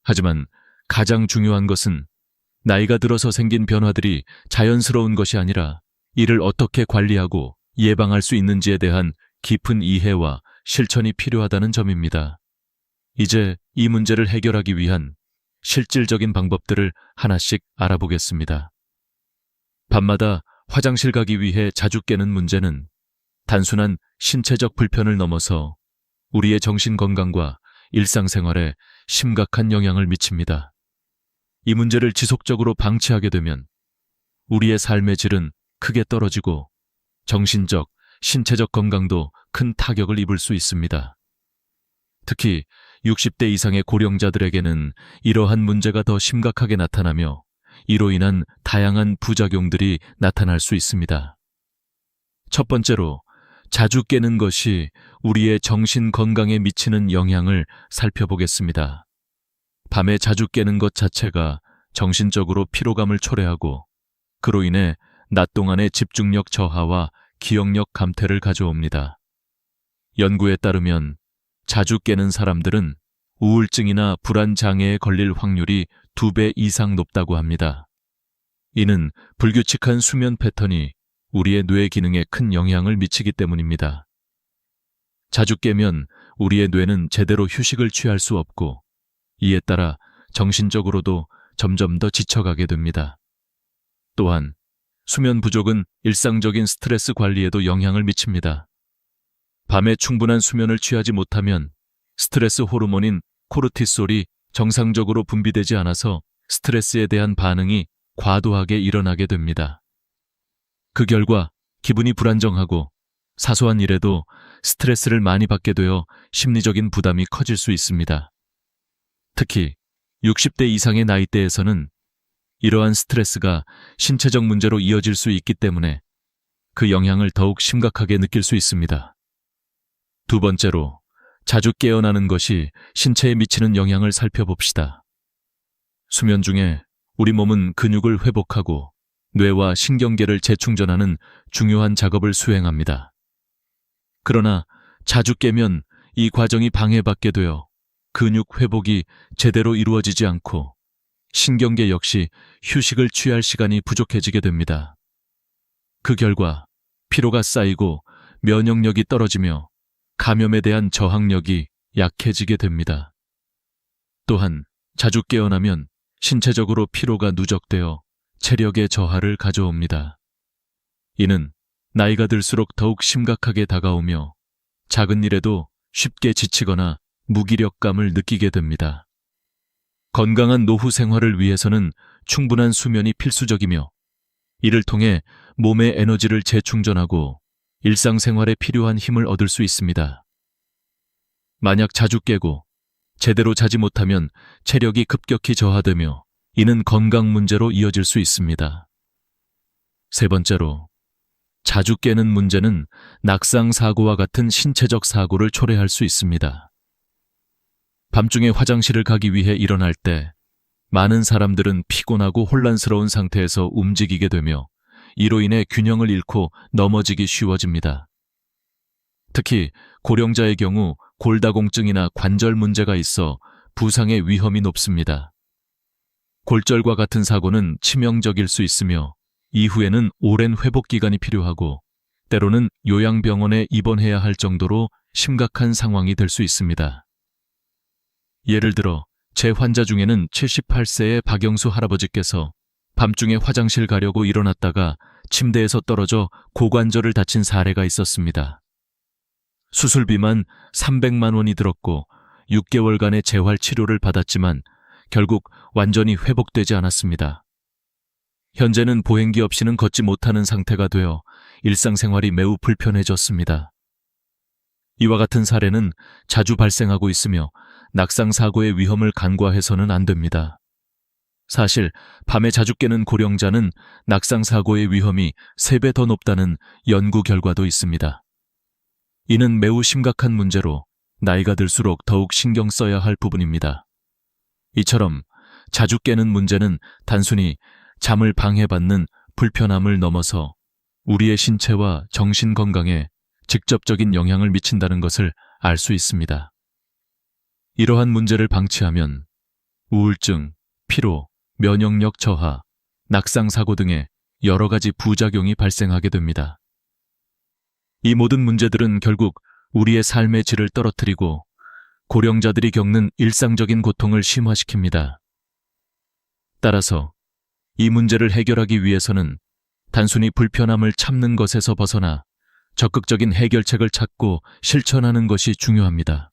하지만 가장 중요한 것은 나이가 들어서 생긴 변화들이 자연스러운 것이 아니라 이를 어떻게 관리하고 예방할 수 있는지에 대한 깊은 이해와 실천이 필요하다는 점입니다. 이제 이 문제를 해결하기 위한 실질적인 방법들을 하나씩 알아보겠습니다. 밤마다 화장실 가기 위해 자주 깨는 문제는 단순한 신체적 불편을 넘어서 우리의 정신 건강과 일상생활에 심각한 영향을 미칩니다. 이 문제를 지속적으로 방치하게 되면 우리의 삶의 질은 크게 떨어지고 정신적, 신체적 건강도 큰 타격을 입을 수 있습니다. 특히 60대 이상의 고령자들에게는 이러한 문제가 더 심각하게 나타나며 이로 인한 다양한 부작용들이 나타날 수 있습니다. 첫 번째로, 자주 깨는 것이 우리의 정신 건강에 미치는 영향을 살펴보겠습니다. 밤에 자주 깨는 것 자체가 정신적으로 피로감을 초래하고 그로 인해 낮 동안의 집중력 저하와 기억력 감퇴를 가져옵니다. 연구에 따르면 자주 깨는 사람들은 우울증이나 불안 장애에 걸릴 확률이 2배 이상 높다고 합니다. 이는 불규칙한 수면 패턴이 우리의 뇌 기능에 큰 영향을 미치기 때문입니다. 자주 깨면 우리의 뇌는 제대로 휴식을 취할 수 없고 이에 따라 정신적으로도 점점 더 지쳐가게 됩니다. 또한 수면 부족은 일상적인 스트레스 관리에도 영향을 미칩니다. 밤에 충분한 수면을 취하지 못하면 스트레스 호르몬인 코르티솔이 정상적으로 분비되지 않아서 스트레스에 대한 반응이 과도하게 일어나게 됩니다. 그 결과 기분이 불안정하고 사소한 일에도 스트레스를 많이 받게 되어 심리적인 부담이 커질 수 있습니다. 특히 60대 이상의 나이대에서는 이러한 스트레스가 신체적 문제로 이어질 수 있기 때문에 그 영향을 더욱 심각하게 느낄 수 있습니다. 두 번째로, 자주 깨어나는 것이 신체에 미치는 영향을 살펴봅시다. 수면 중에 우리 몸은 근육을 회복하고 뇌와 신경계를 재충전하는 중요한 작업을 수행합니다. 그러나 자주 깨면 이 과정이 방해받게 되어 근육 회복이 제대로 이루어지지 않고 신경계 역시 휴식을 취할 시간이 부족해지게 됩니다. 그 결과 피로가 쌓이고 면역력이 떨어지며 감염에 대한 저항력이 약해지게 됩니다. 또한 자주 깨어나면 신체적으로 피로가 누적되어 체력의 저하를 가져옵니다. 이는 나이가 들수록 더욱 심각하게 다가오며 작은 일에도 쉽게 지치거나 무기력감을 느끼게 됩니다. 건강한 노후 생활을 위해서는 충분한 수면이 필수적이며 이를 통해 몸의 에너지를 재충전하고 일상생활에 필요한 힘을 얻을 수 있습니다. 만약 자주 깨고 제대로 자지 못하면 체력이 급격히 저하되며 이는 건강 문제로 이어질 수 있습니다. 세 번째로, 자주 깨는 문제는 낙상 사고와 같은 신체적 사고를 초래할 수 있습니다. 밤중에 화장실을 가기 위해 일어날 때 많은 사람들은 피곤하고 혼란스러운 상태에서 움직이게 되며 이로 인해 균형을 잃고 넘어지기 쉬워집니다. 특히 고령자의 경우 골다공증이나 관절 문제가 있어 부상의 위험이 높습니다. 골절과 같은 사고는 치명적일 수 있으며 이후에는 오랜 회복 기간이 필요하고 때로는 요양병원에 입원해야 할 정도로 심각한 상황이 될 수 있습니다. 예를 들어 제 환자 중에는 78세의 박영수 할아버지께서 밤중에 화장실 가려고 일어났다가 침대에서 떨어져 고관절을 다친 사례가 있었습니다. 수술비만 300만 원이 들었고 6개월간의 재활 치료를 받았지만 결국 완전히 회복되지 않았습니다. 현재는 보행기 없이는 걷지 못하는 상태가 되어 일상생활이 매우 불편해졌습니다. 이와 같은 사례는 자주 발생하고 있으며 낙상사고의 위험을 간과해서는 안 됩니다. 사실 밤에 자주 깨는 고령자는 낙상사고의 위험이 3배 더 높다는 연구 결과도 있습니다. 이는 매우 심각한 문제로 나이가 들수록 더욱 신경 써야 할 부분입니다. 이처럼 자주 깨는 문제는 단순히 잠을 방해받는 불편함을 넘어서 우리의 신체와 정신 건강에 직접적인 영향을 미친다는 것을 알 수 있습니다. 이러한 문제를 방치하면 우울증, 피로, 면역력 저하, 낙상사고 등의 여러 가지 부작용이 발생하게 됩니다. 이 모든 문제들은 결국 우리의 삶의 질을 떨어뜨리고 고령자들이 겪는 일상적인 고통을 심화시킵니다. 따라서 이 문제를 해결하기 위해서는 단순히 불편함을 참는 것에서 벗어나 적극적인 해결책을 찾고 실천하는 것이 중요합니다.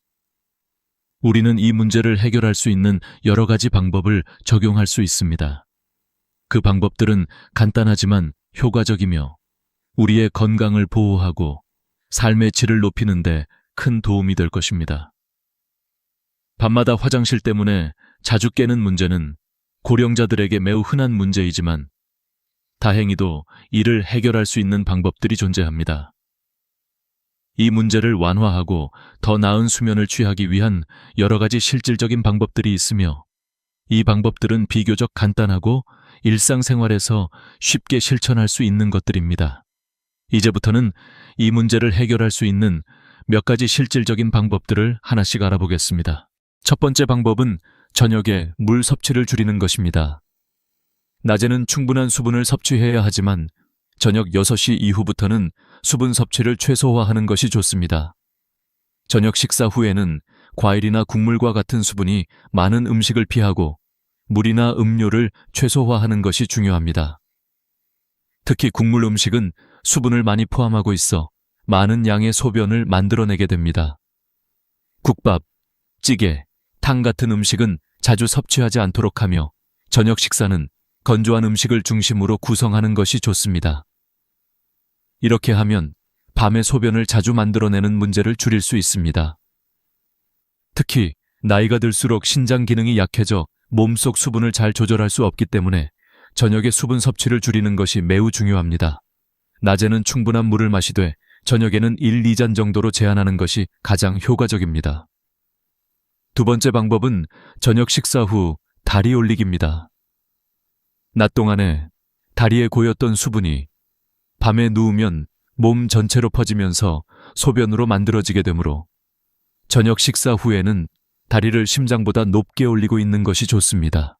우리는 이 문제를 해결할 수 있는 여러 가지 방법을 적용할 수 있습니다. 그 방법들은 간단하지만 효과적이며 우리의 건강을 보호하고 삶의 질을 높이는 데 큰 도움이 될 것입니다. 밤마다 화장실 때문에 자주 깨는 문제는 고령자들에게 매우 흔한 문제이지만 다행히도 이를 해결할 수 있는 방법들이 존재합니다. 이 문제를 완화하고 더 나은 수면을 취하기 위한 여러 가지 실질적인 방법들이 있으며 이 방법들은 비교적 간단하고 일상생활에서 쉽게 실천할 수 있는 것들입니다. 이제부터는 이 문제를 해결할 수 있는 몇 가지 실질적인 방법들을 하나씩 알아보겠습니다. 첫 번째 방법은 저녁에 물 섭취를 줄이는 것입니다. 낮에는 충분한 수분을 섭취해야 하지만 저녁 6시 이후부터는 수분 섭취를 최소화하는 것이 좋습니다. 저녁 식사 후에는 과일이나 국물과 같은 수분이 많은 음식을 피하고 물이나 음료를 최소화하는 것이 중요합니다. 특히 국물 음식은 수분을 많이 포함하고 있어 많은 양의 소변을 만들어내게 됩니다. 국밥, 찌개, 탕 같은 음식은 자주 섭취하지 않도록 하며 저녁 식사는 건조한 음식을 중심으로 구성하는 것이 좋습니다. 이렇게 하면 밤에 소변을 자주 만들어내는 문제를 줄일 수 있습니다. 특히 나이가 들수록 신장 기능이 약해져 몸속 수분을 잘 조절할 수 없기 때문에 저녁에 수분 섭취를 줄이는 것이 매우 중요합니다. 낮에는 충분한 물을 마시되 저녁에는 1, 2잔 정도로 제한하는 것이 가장 효과적입니다. 두 번째 방법은 저녁 식사 후 다리 올리기입니다. 낮 동안에 다리에 고였던 수분이 밤에 누우면 몸 전체로 퍼지면서 소변으로 만들어지게 되므로 저녁 식사 후에는 다리를 심장보다 높게 올리고 있는 것이 좋습니다.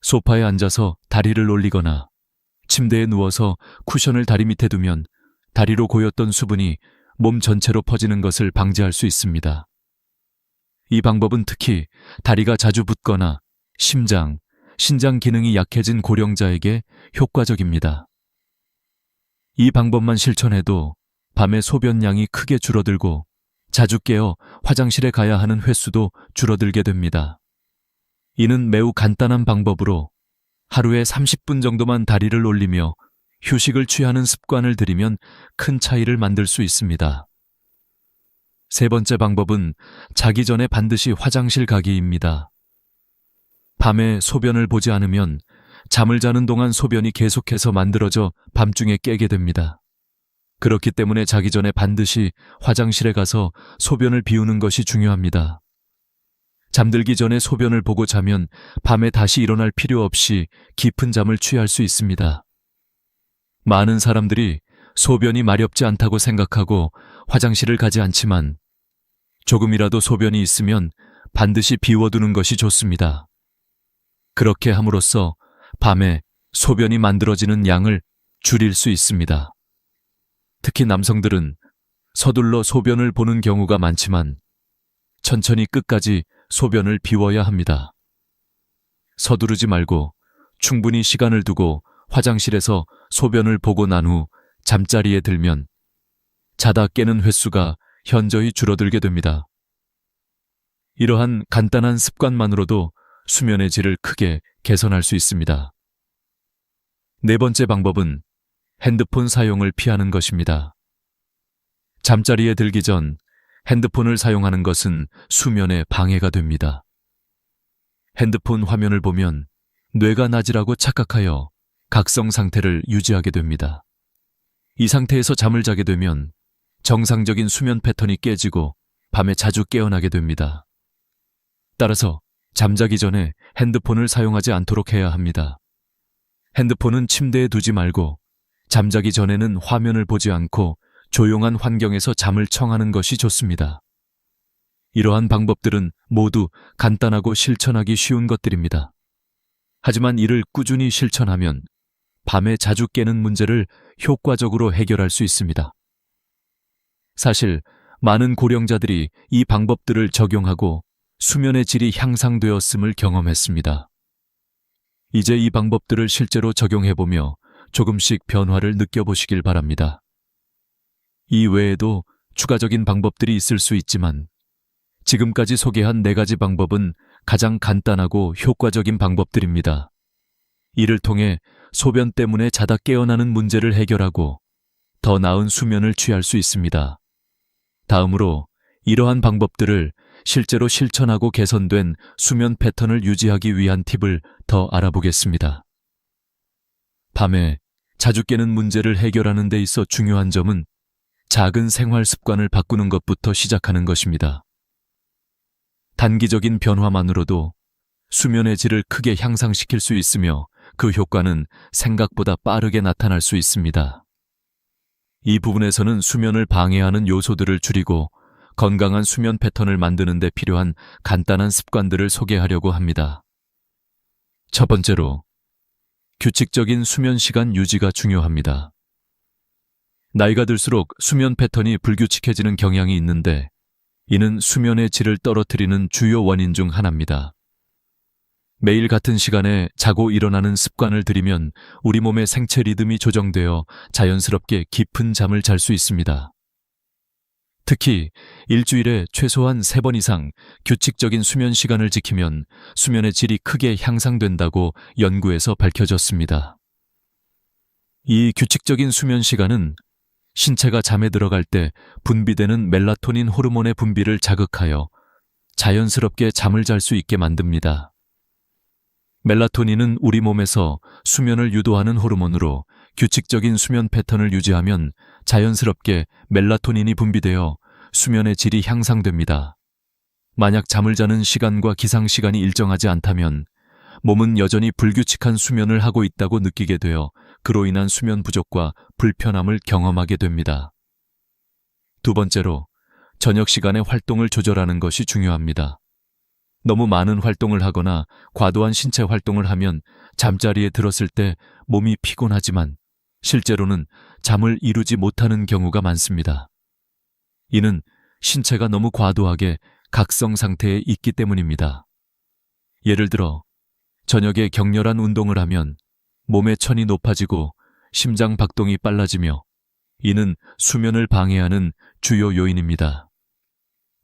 소파에 앉아서 다리를 올리거나 침대에 누워서 쿠션을 다리 밑에 두면 다리로 고였던 수분이 몸 전체로 퍼지는 것을 방지할 수 있습니다. 이 방법은 특히 다리가 자주 붓거나 심장, 신장 기능이 약해진 고령자에게 효과적입니다. 이 방법만 실천해도 밤에 소변량이 크게 줄어들고 자주 깨어 화장실에 가야 하는 횟수도 줄어들게 됩니다. 이는 매우 간단한 방법으로 하루에 30분 정도만 다리를 올리며 휴식을 취하는 습관을 들이면 큰 차이를 만들 수 있습니다. 세 번째 방법은 자기 전에 반드시 화장실 가기입니다. 밤에 소변을 보지 않으면 잠을 자는 동안 소변이 계속해서 만들어져 밤중에 깨게 됩니다. 그렇기 때문에 자기 전에 반드시 화장실에 가서 소변을 비우는 것이 중요합니다. 잠들기 전에 소변을 보고 자면 밤에 다시 일어날 필요 없이 깊은 잠을 취할 수 있습니다. 많은 사람들이 소변이 마렵지 않다고 생각하고 화장실을 가지 않지만 조금이라도 소변이 있으면 반드시 비워두는 것이 좋습니다. 그렇게 함으로써 밤에 소변이 만들어지는 양을 줄일 수 있습니다. 특히 남성들은 서둘러 소변을 보는 경우가 많지만 천천히 끝까지 소변을 비워야 합니다. 서두르지 말고 충분히 시간을 두고 화장실에서 소변을 보고 난 후 잠자리에 들면 자다 깨는 횟수가 현저히 줄어들게 됩니다. 이러한 간단한 습관만으로도 수면의 질을 크게 개선할 수 있습니다. 네 번째 방법은 핸드폰 사용을 피하는 것입니다. 잠자리에 들기 전 핸드폰을 사용하는 것은 수면에 방해가 됩니다. 핸드폰 화면을 보면 뇌가 낮이라고 착각하여 각성 상태를 유지하게 됩니다. 이 상태에서 잠을 자게 되면 정상적인 수면 패턴이 깨지고 밤에 자주 깨어나게 됩니다. 따라서 잠자기 전에 핸드폰을 사용하지 않도록 해야 합니다. 핸드폰은 침대에 두지 말고 잠자기 전에는 화면을 보지 않고 조용한 환경에서 잠을 청하는 것이 좋습니다. 이러한 방법들은 모두 간단하고 실천하기 쉬운 것들입니다. 하지만 이를 꾸준히 실천하면 밤에 자주 깨는 문제를 효과적으로 해결할 수 있습니다. 사실 많은 고령자들이 이 방법들을 적용하고 수면의 질이 향상되었음을 경험했습니다. 이제 이 방법들을 실제로 적용해보며 조금씩 변화를 느껴보시길 바랍니다. 이 외에도 추가적인 방법들이 있을 수 있지만 지금까지 소개한 4가지 방법은 가장 간단하고 효과적인 방법들입니다. 이를 통해 소변 때문에 자다 깨어나는 문제를 해결하고 더 나은 수면을 취할 수 있습니다. 다음으로 이러한 방법들을 실제로 실천하고 개선된 수면 패턴을 유지하기 위한 팁을 더 알아보겠습니다. 밤에 자주 깨는 문제를 해결하는 데 있어 중요한 점은 작은 생활 습관을 바꾸는 것부터 시작하는 것입니다. 단기적인 변화만으로도 수면의 질을 크게 향상시킬 수 있으며 그 효과는 생각보다 빠르게 나타날 수 있습니다. 이 부분에서는 수면을 방해하는 요소들을 줄이고 건강한 수면 패턴을 만드는 데 필요한 간단한 습관들을 소개하려고 합니다. 첫 번째로, 규칙적인 수면 시간 유지가 중요합니다. 나이가 들수록 수면 패턴이 불규칙해지는 경향이 있는데 이는 수면의 질을 떨어뜨리는 주요 원인 중 하나입니다. 매일 같은 시간에 자고 일어나는 습관을 들이면 우리 몸의 생체 리듬이 조정되어 자연스럽게 깊은 잠을 잘 수 있습니다. 특히 일주일에 최소한 3번 이상 규칙적인 수면 시간을 지키면 수면의 질이 크게 향상된다고 연구에서 밝혀졌습니다. 이 규칙적인 수면 시간은 신체가 잠에 들어갈 때 분비되는 멜라토닌 호르몬의 분비를 자극하여 자연스럽게 잠을 잘 수 있게 만듭니다. 멜라토닌은 우리 몸에서 수면을 유도하는 호르몬으로 규칙적인 수면 패턴을 유지하면 자연스럽게 멜라토닌이 분비되어 수면의 질이 향상됩니다. 만약 잠을 자는 시간과 기상 시간이 일정하지 않다면 몸은 여전히 불규칙한 수면을 하고 있다고 느끼게 되어 그로 인한 수면 부족과 불편함을 경험하게 됩니다. 두 번째로, 저녁 시간에 활동을 조절하는 것이 중요합니다. 너무 많은 활동을 하거나 과도한 신체 활동을 하면 잠자리에 들었을 때 몸이 피곤하지만 실제로는 잠을 이루지 못하는 경우가 많습니다. 이는 신체가 너무 과도하게 각성 상태에 있기 때문입니다. 예를 들어 저녁에 격렬한 운동을 하면 몸의 천이 높아지고 심장 박동이 빨라지며 이는 수면을 방해하는 주요 요인입니다.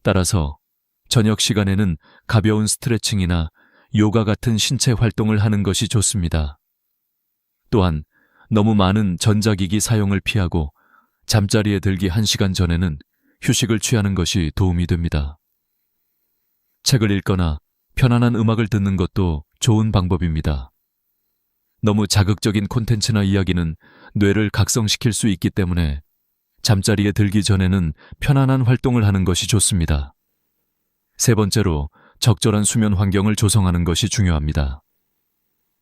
따라서 저녁 시간에는 가벼운 스트레칭이나 요가 같은 신체 활동을 하는 것이 좋습니다. 또한 너무 많은 전자기기 사용을 피하고 잠자리에 들기 1시간 전에는 휴식을 취하는 것이 도움이 됩니다. 책을 읽거나 편안한 음악을 듣는 것도 좋은 방법입니다. 너무 자극적인 콘텐츠나 이야기는 뇌를 각성시킬 수 있기 때문에 잠자리에 들기 전에는 편안한 활동을 하는 것이 좋습니다. 세 번째로, 적절한 수면 환경을 조성하는 것이 중요합니다.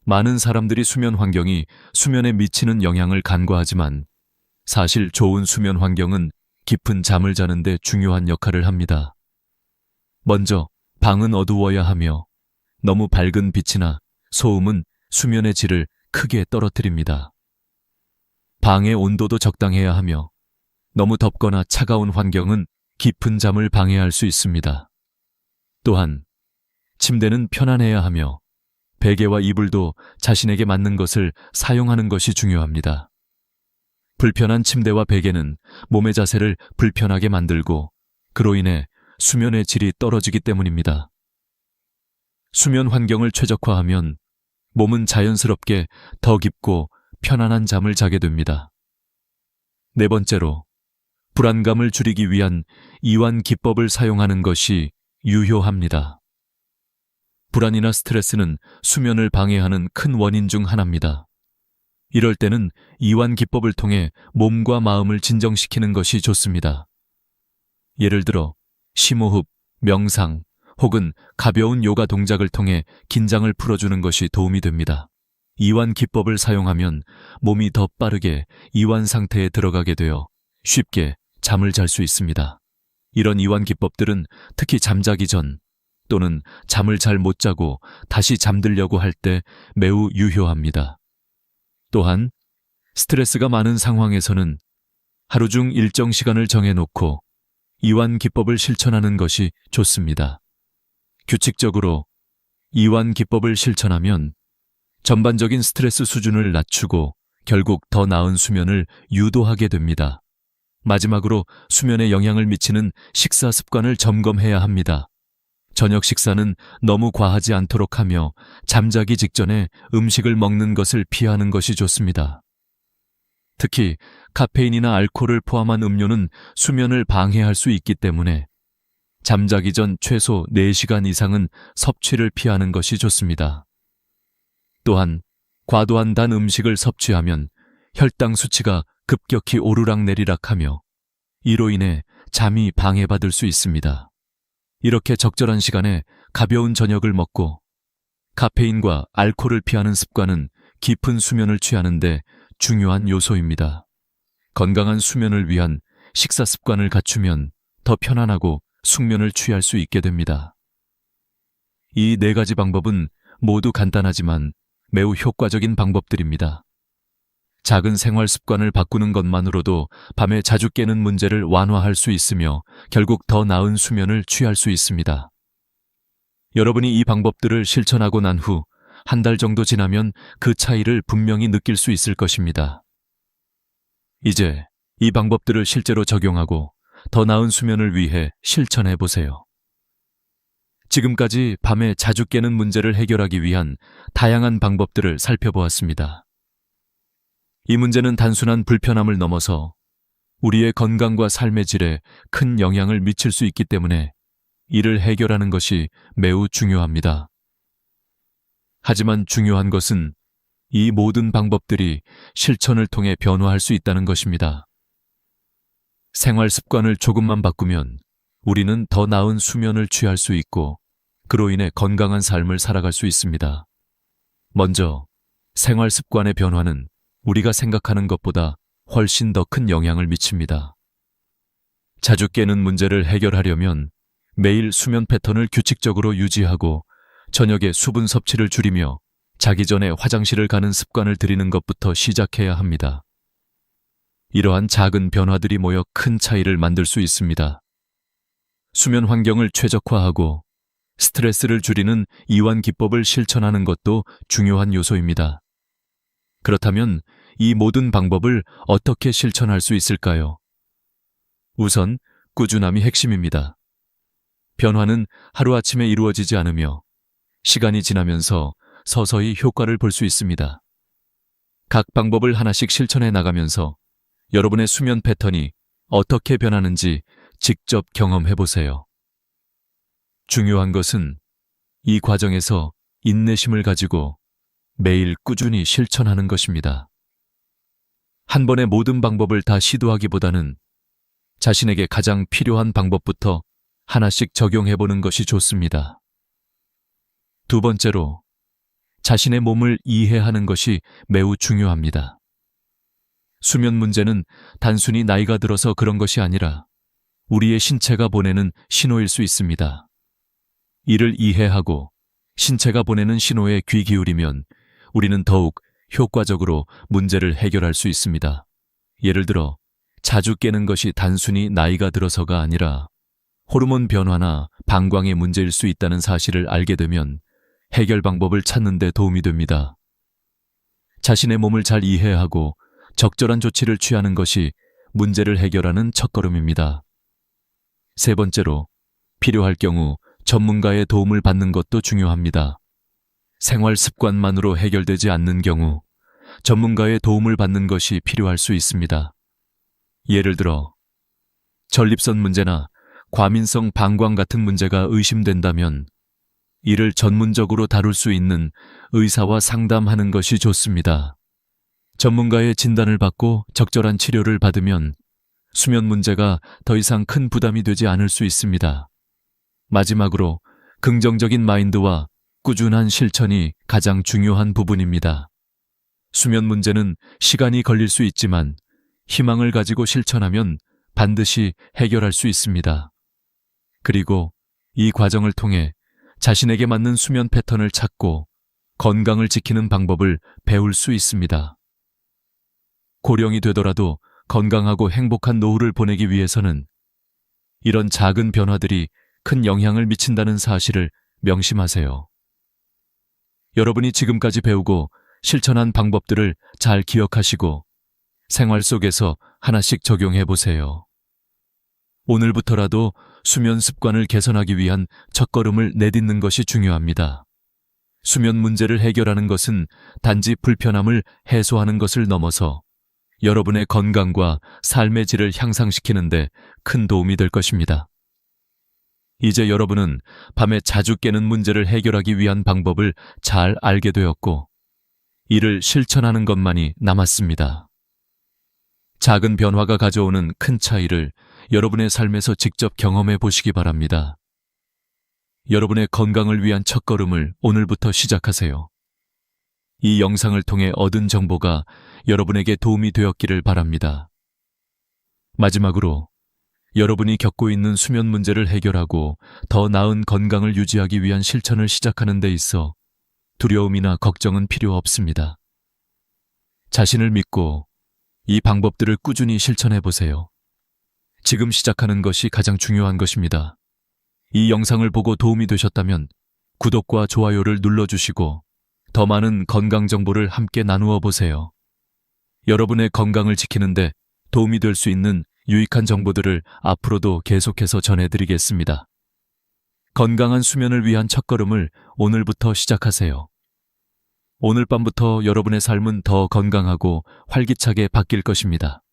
많은 사람들이 수면 환경이 수면에 미치는 영향을 간과하지만 사실 좋은 수면 환경은 깊은 잠을 자는 데 중요한 역할을 합니다. 먼저 방은 어두워야 하며 너무 밝은 빛이나 소음은 수면의 질을 크게 떨어뜨립니다. 방의 온도도 적당해야 하며 너무 덥거나 차가운 환경은 깊은 잠을 방해할 수 있습니다. 또한 침대는 편안해야 하며 베개와 이불도 자신에게 맞는 것을 사용하는 것이 중요합니다. 불편한 침대와 베개는 몸의 자세를 불편하게 만들고 그로 인해 수면의 질이 떨어지기 때문입니다. 수면 환경을 최적화하면 몸은 자연스럽게 더 깊고 편안한 잠을 자게 됩니다. 네 번째로, 불안감을 줄이기 위한 이완 기법을 사용하는 것이 유효합니다. 불안이나 스트레스는 수면을 방해하는 큰 원인 중 하나입니다. 이럴 때는 이완 기법을 통해 몸과 마음을 진정시키는 것이 좋습니다. 예를 들어 심호흡, 명상 혹은 가벼운 요가 동작을 통해 긴장을 풀어주는 것이 도움이 됩니다. 이완 기법을 사용하면 몸이 더 빠르게 이완 상태에 들어가게 되어 쉽게 잠을 잘 수 있습니다. 이런 이완 기법들은 특히 잠자기 전 또는 잠을 잘 못 자고 다시 잠들려고 할 때 매우 유효합니다. 또한 스트레스가 많은 상황에서는 하루 중 일정 시간을 정해놓고 이완 기법을 실천하는 것이 좋습니다. 규칙적으로 이완 기법을 실천하면 전반적인 스트레스 수준을 낮추고 결국 더 나은 수면을 유도하게 됩니다. 마지막으로 수면에 영향을 미치는 식사 습관을 점검해야 합니다. 저녁 식사는 너무 과하지 않도록 하며 잠자기 직전에 음식을 먹는 것을 피하는 것이 좋습니다. 특히 카페인이나 알코올을 포함한 음료는 수면을 방해할 수 있기 때문에 잠자기 전 최소 4시간 이상은 섭취를 피하는 것이 좋습니다. 또한 과도한 단 음식을 섭취하면 혈당 수치가 급격히 오르락내리락하며 이로 인해 잠이 방해받을 수 있습니다. 이렇게 적절한 시간에 가벼운 저녁을 먹고 카페인과 알코올을 피하는 습관은 깊은 수면을 취하는 데 중요한 요소입니다. 건강한 수면을 위한 식사 습관을 갖추면 더 편안하고 숙면을 취할 수 있게 됩니다. 이 4가지 방법은 모두 간단하지만 매우 효과적인 방법들입니다. 작은 생활 습관을 바꾸는 것만으로도 밤에 자주 깨는 문제를 완화할 수 있으며 결국 더 나은 수면을 취할 수 있습니다. 여러분이 이 방법들을 실천하고 난 후 한 달 정도 지나면 그 차이를 분명히 느낄 수 있을 것입니다. 이제 이 방법들을 실제로 적용하고 더 나은 수면을 위해 실천해 보세요. 지금까지 밤에 자주 깨는 문제를 해결하기 위한 다양한 방법들을 살펴보았습니다. 이 문제는 단순한 불편함을 넘어서 우리의 건강과 삶의 질에 큰 영향을 미칠 수 있기 때문에 이를 해결하는 것이 매우 중요합니다. 하지만 중요한 것은 이 모든 방법들이 실천을 통해 변화할 수 있다는 것입니다. 생활 습관을 조금만 바꾸면 우리는 더 나은 수면을 취할 수 있고 그로 인해 건강한 삶을 살아갈 수 있습니다. 먼저 생활 습관의 변화는 우리가 생각하는 것보다 훨씬 더 큰 영향을 미칩니다. 자주 깨는 문제를 해결하려면 매일 수면 패턴을 규칙적으로 유지하고 저녁에 수분 섭취를 줄이며 자기 전에 화장실을 가는 습관을 들이는 것부터 시작해야 합니다. 이러한 작은 변화들이 모여 큰 차이를 만들 수 있습니다. 수면 환경을 최적화하고 스트레스를 줄이는 이완 기법을 실천하는 것도 중요한 요소입니다. 그렇다면 이 모든 방법을 어떻게 실천할 수 있을까요? 우선 꾸준함이 핵심입니다. 변화는 하루아침에 이루어지지 않으며 시간이 지나면서 서서히 효과를 볼 수 있습니다. 각 방법을 하나씩 실천해 나가면서 여러분의 수면 패턴이 어떻게 변하는지 직접 경험해 보세요. 중요한 것은 이 과정에서 인내심을 가지고 매일 꾸준히 실천하는 것입니다. 한 번에 모든 방법을 다 시도하기보다는 자신에게 가장 필요한 방법부터 하나씩 적용해 보는 것이 좋습니다. 두 번째로, 자신의 몸을 이해하는 것이 매우 중요합니다. 수면 문제는 단순히 나이가 들어서 그런 것이 아니라 우리의 신체가 보내는 신호일 수 있습니다. 이를 이해하고 신체가 보내는 신호에 귀 기울이면 우리는 더욱 효과적으로 문제를 해결할 수 있습니다. 예를 들어 자주 깨는 것이 단순히 나이가 들어서가 아니라 호르몬 변화나 방광의 문제일 수 있다는 사실을 알게 되면 해결 방법을 찾는 데 도움이 됩니다. 자신의 몸을 잘 이해하고 적절한 조치를 취하는 것이 문제를 해결하는 첫걸음입니다. 세 번째로, 필요할 경우 전문가의 도움을 받는 것도 중요합니다. 생활 습관만으로 해결되지 않는 경우 전문가의 도움을 받는 것이 필요할 수 있습니다. 예를 들어 전립선 문제나 과민성 방광 같은 문제가 의심된다면 이를 전문적으로 다룰 수 있는 의사와 상담하는 것이 좋습니다. 전문가의 진단을 받고 적절한 치료를 받으면 수면 문제가 더 이상 큰 부담이 되지 않을 수 있습니다. 마지막으로 긍정적인 마인드와 꾸준한 실천이 가장 중요한 부분입니다. 수면 문제는 시간이 걸릴 수 있지만 희망을 가지고 실천하면 반드시 해결할 수 있습니다. 그리고 이 과정을 통해 자신에게 맞는 수면 패턴을 찾고 건강을 지키는 방법을 배울 수 있습니다. 고령이 되더라도 건강하고 행복한 노후를 보내기 위해서는 이런 작은 변화들이 큰 영향을 미친다는 사실을 명심하세요. 여러분이 지금까지 배우고 실천한 방법들을 잘 기억하시고 생활 속에서 하나씩 적용해 보세요. 오늘부터라도 수면 습관을 개선하기 위한 첫걸음을 내딛는 것이 중요합니다. 수면 문제를 해결하는 것은 단지 불편함을 해소하는 것을 넘어서 여러분의 건강과 삶의 질을 향상시키는 데 큰 도움이 될 것입니다. 이제 여러분은 밤에 자주 깨는 문제를 해결하기 위한 방법을 잘 알게 되었고, 이를 실천하는 것만이 남았습니다. 작은 변화가 가져오는 큰 차이를 여러분의 삶에서 직접 경험해 보시기 바랍니다. 여러분의 건강을 위한 첫걸음을 오늘부터 시작하세요. 이 영상을 통해 얻은 정보가 여러분에게 도움이 되었기를 바랍니다. 마지막으로 여러분이 겪고 있는 수면 문제를 해결하고 더 나은 건강을 유지하기 위한 실천을 시작하는 데 있어 두려움이나 걱정은 필요 없습니다. 자신을 믿고 이 방법들을 꾸준히 실천해 보세요. 지금 시작하는 것이 가장 중요한 것입니다. 이 영상을 보고 도움이 되셨다면 구독과 좋아요를 눌러주시고 더 많은 건강 정보를 함께 나누어 보세요. 여러분의 건강을 지키는데 도움이 될 수 있는 유익한 정보들을 앞으로도 계속해서 전해드리겠습니다. 건강한 수면을 위한 첫걸음을 오늘부터 시작하세요. 오늘 밤부터 여러분의 삶은 더 건강하고 활기차게 바뀔 것입니다.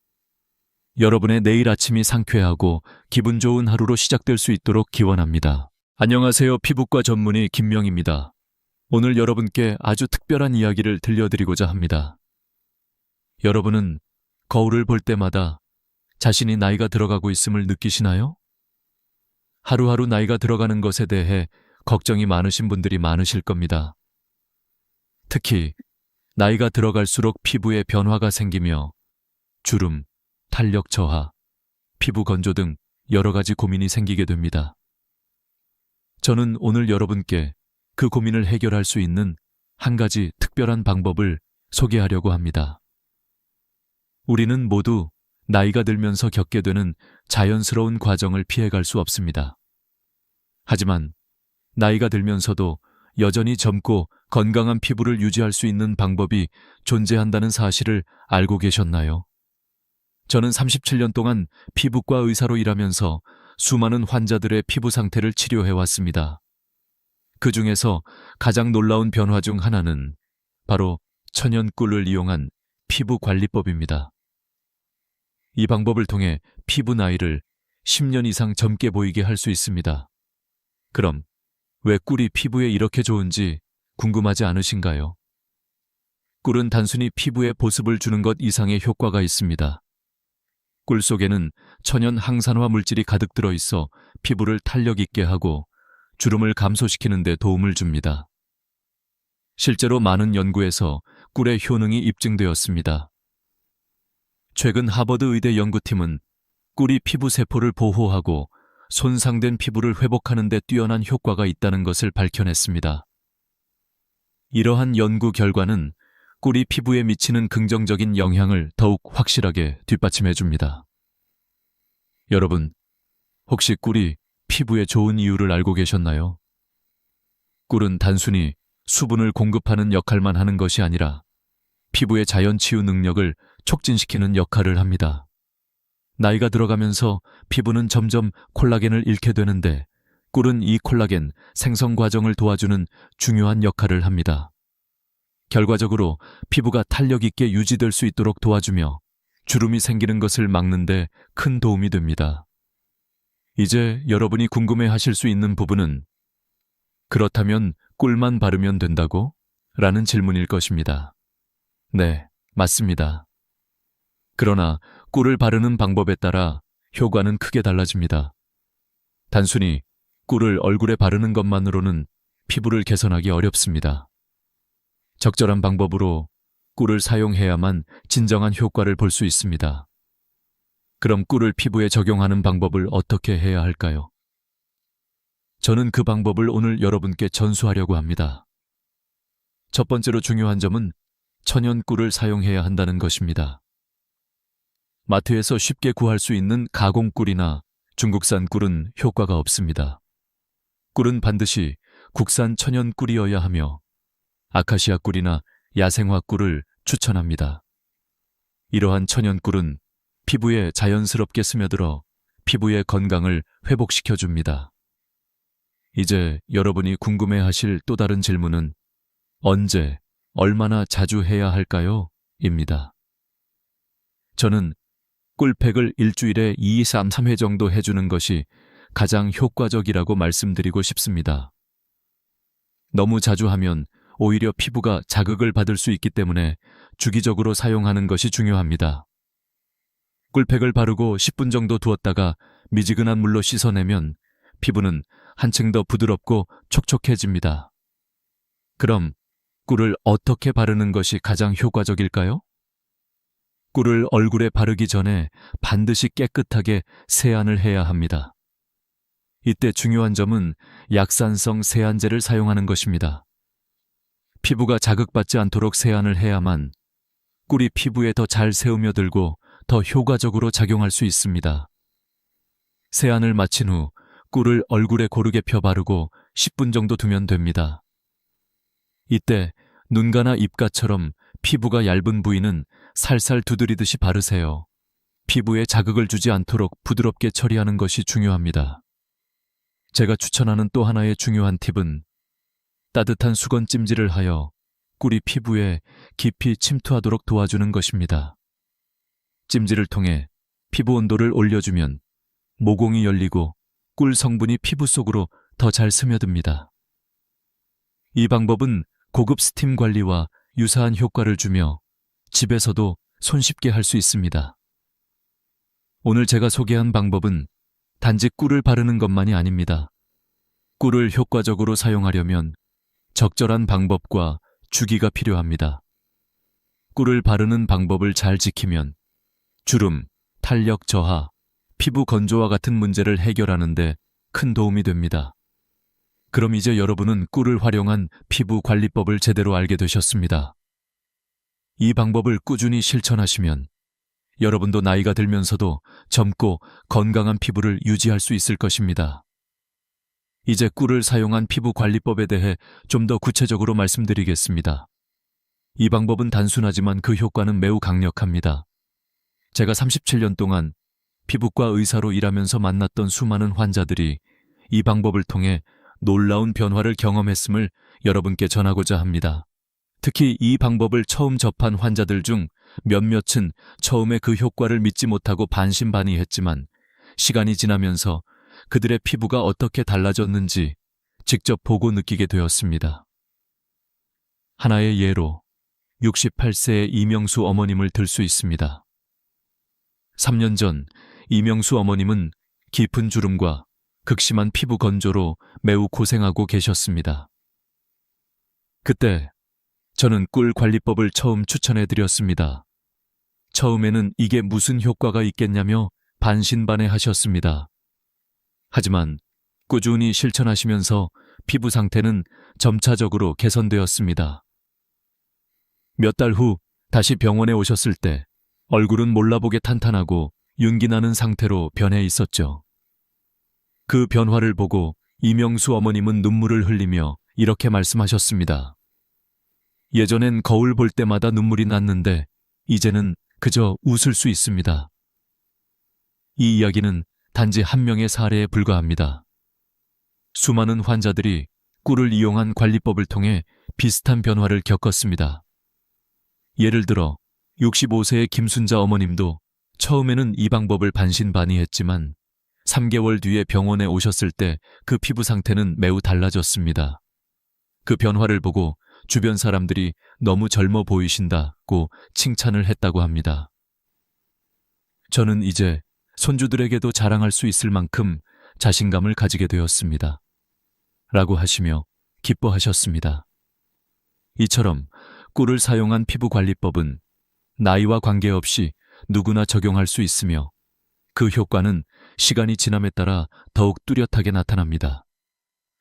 여러분의 내일 아침이 상쾌하고 기분 좋은 하루로 시작될 수 있도록 기원합니다. 안녕하세요. 피부과 전문의 김명입니다. 오늘 여러분께 아주 특별한 이야기를 들려드리고자 합니다. 여러분은 거울을 볼 때마다 자신이 나이가 들어가고 있음을 느끼시나요? 하루하루 나이가 들어가는 것에 대해 걱정이 많으신 분들이 많으실 겁니다. 특히 나이가 들어갈수록 피부에 변화가 생기며 주름, 탄력 저하, 피부 건조 등 여러 가지 고민이 생기게 됩니다. 저는 오늘 여러분께 그 고민을 해결할 수 있는 한 가지 특별한 방법을 소개하려고 합니다. 우리는 모두 나이가 들면서 겪게 되는 자연스러운 과정을 피해갈 수 없습니다. 하지만 나이가 들면서도 여전히 젊고 건강한 피부를 유지할 수 있는 방법이 존재한다는 사실을 알고 계셨나요? 저는 37년 동안 피부과 의사로 일하면서 수많은 환자들의 피부 상태를 치료해왔습니다. 그 중에서 가장 놀라운 변화 중 하나는 바로 천연꿀을 이용한 피부 관리법입니다. 이 방법을 통해 피부 나이를 10년 이상 젊게 보이게 할 수 있습니다. 그럼 왜 꿀이 피부에 이렇게 좋은지 궁금하지 않으신가요? 꿀은 단순히 피부에 보습을 주는 것 이상의 효과가 있습니다. 꿀 속에는 천연 항산화 물질이 가득 들어있어 피부를 탄력 있게 하고 주름을 감소시키는 데 도움을 줍니다. 실제로 많은 연구에서 꿀의 효능이 입증되었습니다. 최근 하버드 의대 연구팀은 꿀이 피부 세포를 보호하고 손상된 피부를 회복하는 데 뛰어난 효과가 있다는 것을 밝혀냈습니다. 이러한 연구 결과는 꿀이 피부에 미치는 긍정적인 영향을 더욱 확실하게 뒷받침해줍니다. 여러분, 혹시 꿀이 피부에 좋은 이유를 알고 계셨나요? 꿀은 단순히 수분을 공급하는 역할만 하는 것이 아니라 피부의 자연 치유 능력을 촉진시키는 역할을 합니다. 나이가 들어가면서 피부는 점점 콜라겐을 잃게 되는데 꿀은 이 콜라겐 생성 과정을 도와주는 중요한 역할을 합니다. 결과적으로 피부가 탄력 있게 유지될 수 있도록 도와주며 주름이 생기는 것을 막는 데 큰 도움이 됩니다. 이제 여러분이 궁금해하실 수 있는 부분은 그렇다면 꿀만 바르면 된다고? 라는 질문일 것입니다. 네, 맞습니다. 그러나 꿀을 바르는 방법에 따라 효과는 크게 달라집니다. 단순히 꿀을 얼굴에 바르는 것만으로는 피부를 개선하기 어렵습니다. 적절한 방법으로 꿀을 사용해야만 진정한 효과를 볼 수 있습니다. 그럼 꿀을 피부에 적용하는 방법을 어떻게 해야 할까요? 저는 그 방법을 오늘 여러분께 전수하려고 합니다. 첫 번째로 중요한 점은 천연 꿀을 사용해야 한다는 것입니다. 마트에서 쉽게 구할 수 있는 가공 꿀이나 중국산 꿀은 효과가 없습니다. 꿀은 반드시 국산 천연 꿀이어야 하며 아카시아 꿀이나 야생화 꿀을 추천합니다. 이러한 천연 꿀은 피부에 자연스럽게 스며들어 피부의 건강을 회복시켜 줍니다. 이제 여러분이 궁금해하실 또 다른 질문은 언제, 얼마나 자주 해야 할까요? 입니다. 저는 꿀팩을 일주일에 2, 3회 정도 해주는 것이 가장 효과적이라고 말씀드리고 싶습니다. 너무 자주 하면 오히려 피부가 자극을 받을 수 있기 때문에 주기적으로 사용하는 것이 중요합니다. 꿀팩을 바르고 10분 정도 두었다가 미지근한 물로 씻어내면 피부는 한층 더 부드럽고 촉촉해집니다. 그럼 꿀을 어떻게 바르는 것이 가장 효과적일까요? 꿀을 얼굴에 바르기 전에 반드시 깨끗하게 세안을 해야 합니다. 이때 중요한 점은 약산성 세안제를 사용하는 것입니다. 피부가 자극받지 않도록 세안을 해야만 꿀이 피부에 더 잘 스며들고 더 효과적으로 작용할 수 있습니다. 세안을 마친 후 꿀을 얼굴에 고르게 펴 바르고 10분 정도 두면 됩니다. 이때 눈가나 입가처럼 피부가 얇은 부위는 살살 두드리듯이 바르세요. 피부에 자극을 주지 않도록 부드럽게 처리하는 것이 중요합니다. 제가 추천하는 또 하나의 중요한 팁은 따뜻한 수건 찜질을 하여 꿀이 피부에 깊이 침투하도록 도와주는 것입니다. 찜질을 통해 피부 온도를 올려주면 모공이 열리고 꿀 성분이 피부 속으로 더 잘 스며듭니다. 이 방법은 고급 스팀 관리와 유사한 효과를 주며 집에서도 손쉽게 할 수 있습니다. 오늘 제가 소개한 방법은 단지 꿀을 바르는 것만이 아닙니다. 꿀을 효과적으로 사용하려면 적절한 방법과 주기가 필요합니다. 꿀을 바르는 방법을 잘 지키면 주름, 탄력 저하, 피부 건조와 같은 문제를 해결하는 데 큰 도움이 됩니다. 그럼 이제 여러분은 꿀을 활용한 피부 관리법을 제대로 알게 되셨습니다. 이 방법을 꾸준히 실천하시면 여러분도 나이가 들면서도 젊고 건강한 피부를 유지할 수 있을 것입니다. 이제 꿀을 사용한 피부 관리법에 대해 좀 더 구체적으로 말씀드리겠습니다. 이 방법은 단순하지만 그 효과는 매우 강력합니다. 제가 37년 동안 피부과 의사로 일하면서 만났던 수많은 환자들이 이 방법을 통해 놀라운 변화를 경험했음을 여러분께 전하고자 합니다. 특히 이 방법을 처음 접한 환자들 중 몇몇은 처음에 그 효과를 믿지 못하고 반신반의했지만 시간이 지나면서 그들의 피부가 어떻게 달라졌는지 직접 보고 느끼게 되었습니다. 하나의 예로 68세의 이명수 어머님을 들 수 있습니다. 3년 전 이명수 어머님은 깊은 주름과 극심한 피부 건조로 매우 고생하고 계셨습니다. 그때 저는 꿀 관리법을 처음 추천해 드렸습니다. 처음에는 이게 무슨 효과가 있겠냐며 반신반의 하셨습니다. 하지만 꾸준히 실천하시면서 피부 상태는 점차적으로 개선되었습니다. 몇 달 후 다시 병원에 오셨을 때 얼굴은 몰라보게 탄탄하고 윤기 나는 상태로 변해 있었죠. 그 변화를 보고 이명수 어머님은 눈물을 흘리며 이렇게 말씀하셨습니다. 예전엔 거울 볼 때마다 눈물이 났는데 이제는 그저 웃을 수 있습니다. 이 이야기는 단지 한 명의 사례에 불과합니다. 수많은 환자들이 꿀을 이용한 관리법을 통해 비슷한 변화를 겪었습니다. 예를 들어 65세의 김순자 어머님도 처음에는 이 방법을 반신반의했지만 3개월 뒤에 병원에 오셨을 때 그 피부 상태는 매우 달라졌습니다. 그 변화를 보고 주변 사람들이 너무 젊어 보이신다고 칭찬을 했다고 합니다. 저는 이제 손주들에게도 자랑할 수 있을 만큼 자신감을 가지게 되었습니다. 라고 하시며 기뻐하셨습니다. 이처럼 꿀을 사용한 피부 관리법은 나이와 관계없이 누구나 적용할 수 있으며 그 효과는 시간이 지남에 따라 더욱 뚜렷하게 나타납니다.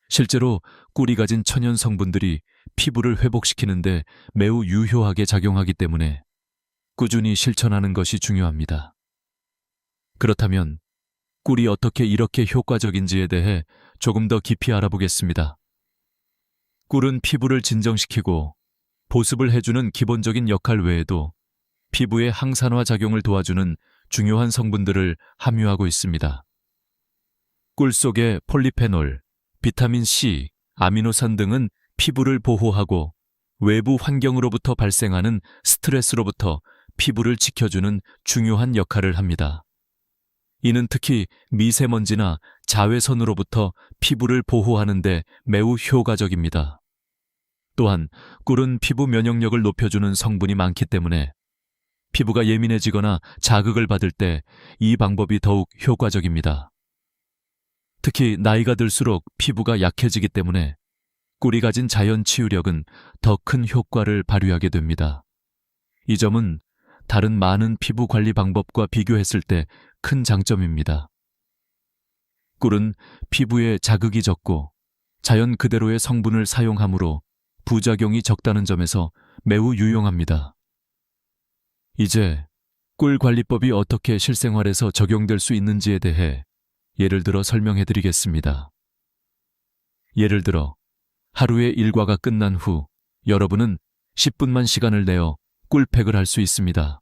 실제로 꿀이 가진 천연 성분들이 피부를 회복시키는데 매우 유효하게 작용하기 때문에 꾸준히 실천하는 것이 중요합니다. 그렇다면 꿀이 어떻게 이렇게 효과적인지에 대해 조금 더 깊이 알아보겠습니다. 꿀은 피부를 진정시키고 보습을 해주는 기본적인 역할 외에도 피부의 항산화 작용을 도와주는 중요한 성분들을 함유하고 있습니다. 꿀 속의 폴리페놀, 비타민 C, 아미노산 등은 피부를 보호하고 외부 환경으로부터 발생하는 스트레스로부터 피부를 지켜주는 중요한 역할을 합니다. 이는 특히 미세먼지나 자외선으로부터 피부를 보호하는 데 매우 효과적입니다. 또한 꿀은 피부 면역력을 높여주는 성분이 많기 때문에 피부가 예민해지거나 자극을 받을 때 이 방법이 더욱 효과적입니다. 특히 나이가 들수록 피부가 약해지기 때문에 꿀이 가진 자연 치유력은 더 큰 효과를 발휘하게 됩니다. 이 점은 다른 많은 피부 관리 방법과 비교했을 때 큰 장점입니다. 꿀은 피부에 자극이 적고 자연 그대로의 성분을 사용하므로 부작용이 적다는 점에서 매우 유용합니다. 이제 꿀 관리법이 어떻게 실생활에서 적용될 수 있는지에 대해 예를 들어 설명해 드리겠습니다. 예를 들어 하루의 일과가 끝난 후 여러분은 10분만 시간을 내어 꿀팩을 할 수 있습니다.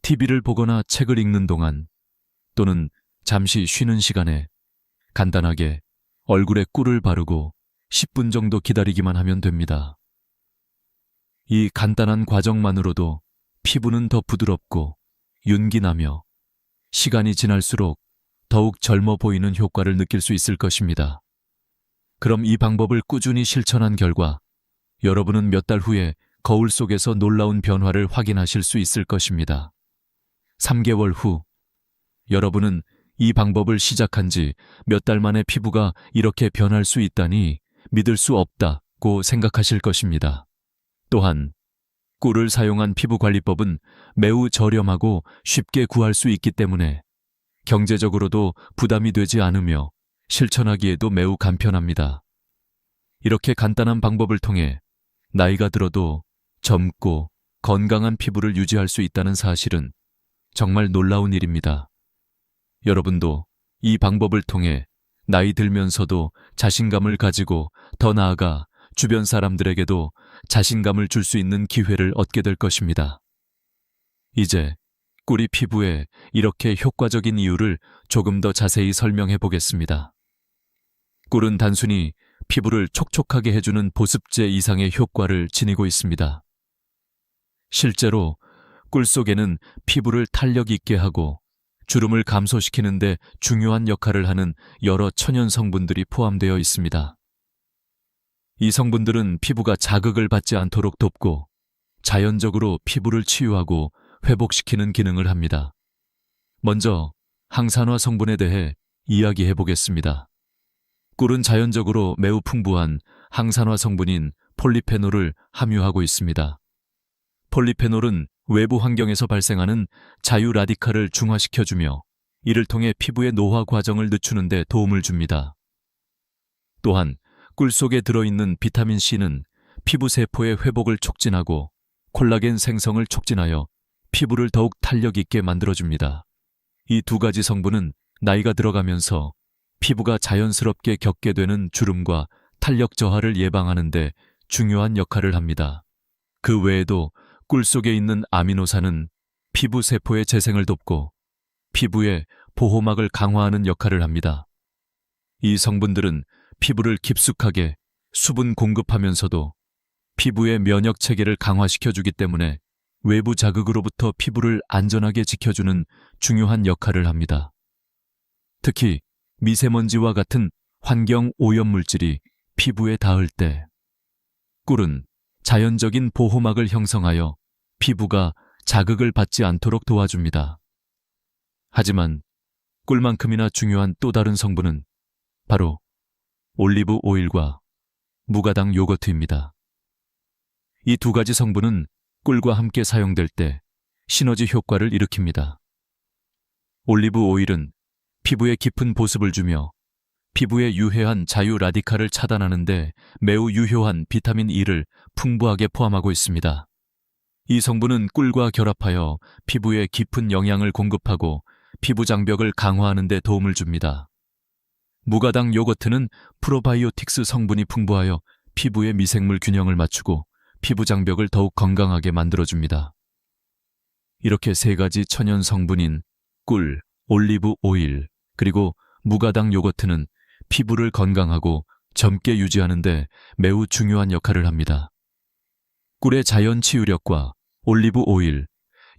TV를 보거나 책을 읽는 동안 또는 잠시 쉬는 시간에 간단하게 얼굴에 꿀을 바르고 10분 정도 기다리기만 하면 됩니다. 이 간단한 과정만으로도 피부는 더 부드럽고 윤기나며 시간이 지날수록 더욱 젊어 보이는 효과를 느낄 수 있을 것입니다. 그럼 이 방법을 꾸준히 실천한 결과 여러분은 몇 달 후에 거울 속에서 놀라운 변화를 확인하실 수 있을 것입니다. 3개월 후 여러분은 이 방법을 시작한 지 몇 달 만에 피부가 이렇게 변할 수 있다니 믿을 수 없다고 생각하실 것입니다. 또한 꿀을 사용한 피부 관리법은 매우 저렴하고 쉽게 구할 수 있기 때문에 경제적으로도 부담이 되지 않으며 실천하기에도 매우 간편합니다. 이렇게 간단한 방법을 통해 나이가 들어도 젊고 건강한 피부를 유지할 수 있다는 사실은 정말 놀라운 일입니다. 여러분도 이 방법을 통해 나이 들면서도 자신감을 가지고 더 나아가 주변 사람들에게도 자신감을 줄 수 있는 기회를 얻게 될 것입니다. 이제 꿀이 피부에 이렇게 효과적인 이유를 조금 더 자세히 설명해 보겠습니다. 꿀은 단순히 피부를 촉촉하게 해주는 보습제 이상의 효과를 지니고 있습니다. 실제로 꿀 속에는 피부를 탄력 있게 하고 주름을 감소시키는 데 중요한 역할을 하는 여러 천연 성분들이 포함되어 있습니다. 이 성분들은 피부가 자극을 받지 않도록 돕고 자연적으로 피부를 치유하고 회복시키는 기능을 합니다. 먼저 항산화 성분에 대해 이야기해 보겠습니다. 꿀은 자연적으로 매우 풍부한 항산화 성분인 폴리페놀을 함유하고 있습니다. 폴리페놀은 외부 환경에서 발생하는 자유 라디칼을 중화시켜주며 이를 통해 피부의 노화 과정을 늦추는 데 도움을 줍니다. 또한 꿀 속에 들어있는 비타민 C는 피부 세포의 회복을 촉진하고 콜라겐 생성을 촉진하여 피부를 더욱 탄력 있게 만들어줍니다. 이 두 가지 성분은 나이가 들어가면서 피부가 자연스럽게 겪게 되는 주름과 탄력 저하를 예방하는 데 중요한 역할을 합니다. 그 외에도 꿀 속에 있는 아미노산은 피부 세포의 재생을 돕고 피부의 보호막을 강화하는 역할을 합니다. 이 성분들은 피부를 깊숙하게 수분 공급하면서도 피부의 면역 체계를 강화시켜주기 때문에 외부 자극으로부터 피부를 안전하게 지켜주는 중요한 역할을 합니다. 특히 미세먼지와 같은 환경 오염 물질이 피부에 닿을 때 꿀은 자연적인 보호막을 형성하여 피부가 자극을 받지 않도록 도와줍니다. 하지만 꿀만큼이나 중요한 또 다른 성분은 바로 올리브 오일과 무가당 요거트입니다. 이 두 가지 성분은 꿀과 함께 사용될 때 시너지 효과를 일으킵니다. 올리브 오일은 피부에 깊은 보습을 주며 피부에 유해한 자유 라디칼을 차단하는 데 매우 유효한 비타민 E를 풍부하게 포함하고 있습니다. 이 성분은 꿀과 결합하여 피부에 깊은 영양을 공급하고 피부 장벽을 강화하는 데 도움을 줍니다. 무가당 요거트는 프로바이오틱스 성분이 풍부하여 피부의 미생물 균형을 맞추고 피부 장벽을 더욱 건강하게 만들어줍니다. 이렇게 세 가지 천연 성분인 꿀, 올리브 오일, 그리고 무가당 요거트는 피부를 건강하고 젊게 유지하는 데 매우 중요한 역할을 합니다. 꿀의 자연 치유력과 올리브 오일,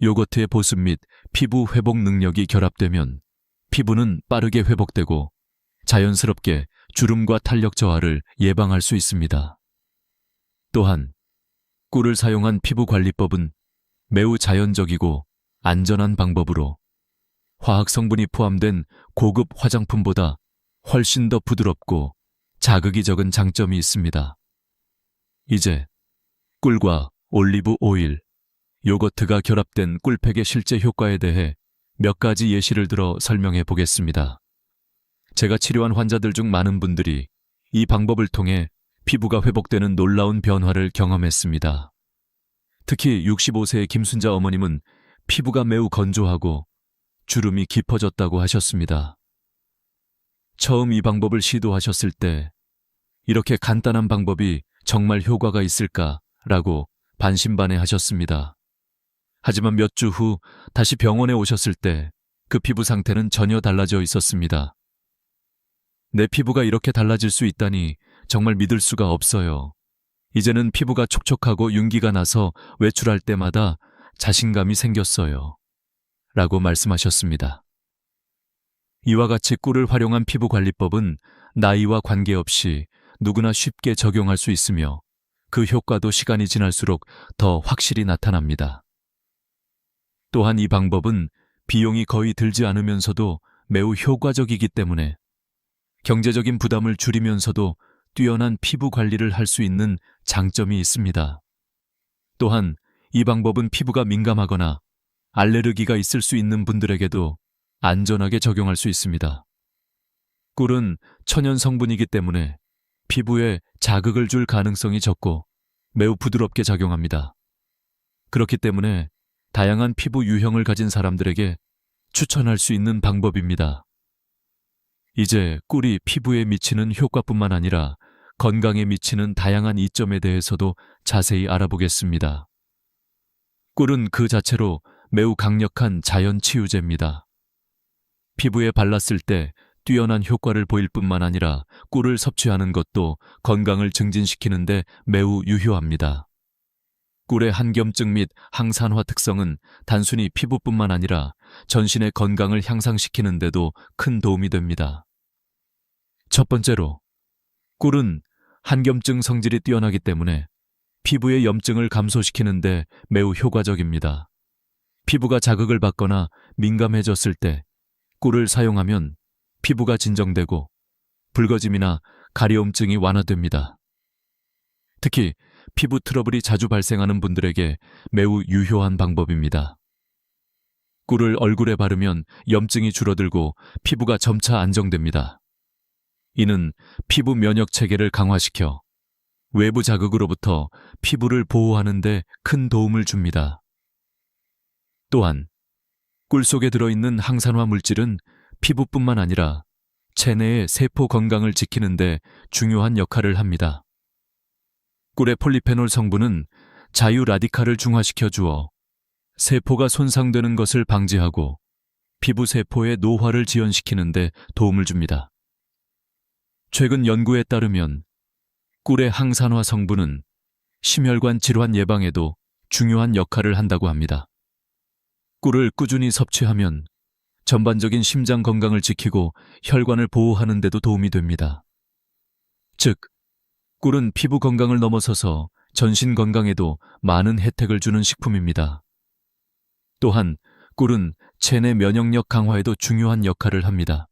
요거트의 보습 및 피부 회복 능력이 결합되면 피부는 빠르게 회복되고 자연스럽게 주름과 탄력 저하를 예방할 수 있습니다. 또한 꿀을 사용한 피부 관리법은 매우 자연적이고 안전한 방법으로 화학 성분이 포함된 고급 화장품보다 훨씬 더 부드럽고 자극이 적은 장점이 있습니다. 이제 꿀과 올리브 오일, 요거트가 결합된 꿀팩의 실제 효과에 대해 몇 가지 예시를 들어 설명해 보겠습니다. 제가 치료한 환자들 중 많은 분들이 이 방법을 통해 피부가 회복되는 놀라운 변화를 경험했습니다. 특히 65세의 김순자 어머님은 피부가 매우 건조하고 주름이 깊어졌다고 하셨습니다. 처음 이 방법을 시도하셨을 때 이렇게 간단한 방법이 정말 효과가 있을까라고 반신반의하셨습니다. 하지만 몇 주 후 다시 병원에 오셨을 때 그 피부 상태는 전혀 달라져 있었습니다. 내 피부가 이렇게 달라질 수 있다니 정말 믿을 수가 없어요. 이제는 피부가 촉촉하고 윤기가 나서 외출할 때마다 자신감이 생겼어요. 라고 말씀하셨습니다. 이와 같이 꿀을 활용한 피부 관리법은 나이와 관계없이 누구나 쉽게 적용할 수 있으며 그 효과도 시간이 지날수록 더 확실히 나타납니다. 또한 이 방법은 비용이 거의 들지 않으면서도 매우 효과적이기 때문에 경제적인 부담을 줄이면서도 뛰어난 피부 관리를 할 수 있는 장점이 있습니다. 또한 이 방법은 피부가 민감하거나 알레르기가 있을 수 있는 분들에게도 안전하게 적용할 수 있습니다. 꿀은 천연 성분이기 때문에 피부에 자극을 줄 가능성이 적고 매우 부드럽게 작용합니다. 그렇기 때문에 다양한 피부 유형을 가진 사람들에게 추천할 수 있는 방법입니다. 이제 꿀이 피부에 미치는 효과뿐만 아니라 건강에 미치는 다양한 이점에 대해서도 자세히 알아보겠습니다. 꿀은 그 자체로 매우 강력한 자연 치유제입니다. 피부에 발랐을 때 뛰어난 효과를 보일 뿐만 아니라 꿀을 섭취하는 것도 건강을 증진시키는 데 매우 유효합니다. 꿀의 한겸증 및 항산화 특성은 단순히 피부뿐만 아니라 전신의 건강을 향상시키는 데도 큰 도움이 됩니다. 첫 번째로, 꿀은 한겸증 성질이 뛰어나기 때문에 피부의 염증을 감소시키는 데 매우 효과적입니다. 피부가 자극을 받거나 민감해졌을 때 꿀을 사용하면 피부가 진정되고 붉어짐이나 가려움증이 완화됩니다. 특히 피부 트러블이 자주 발생하는 분들에게 매우 유효한 방법입니다. 꿀을 얼굴에 바르면 염증이 줄어들고 피부가 점차 안정됩니다. 이는 피부 면역 체계를 강화시켜 외부 자극으로부터 피부를 보호하는 데 큰 도움을 줍니다. 또한 꿀 속에 들어있는 항산화 물질은 피부뿐만 아니라 체내의 세포 건강을 지키는 데 중요한 역할을 합니다. 꿀의 폴리페놀 성분은 자유 라디칼을 중화시켜 주어 세포가 손상되는 것을 방지하고 피부 세포의 노화를 지연시키는 데 도움을 줍니다. 최근 연구에 따르면 꿀의 항산화 성분은 심혈관 질환 예방에도 중요한 역할을 한다고 합니다. 꿀을 꾸준히 섭취하면 전반적인 심장 건강을 지키고 혈관을 보호하는 데도 도움이 됩니다. 즉, 꿀은 피부 건강을 넘어서서 전신 건강에도 많은 혜택을 주는 식품입니다. 또한 꿀은 체내 면역력 강화에도 중요한 역할을 합니다.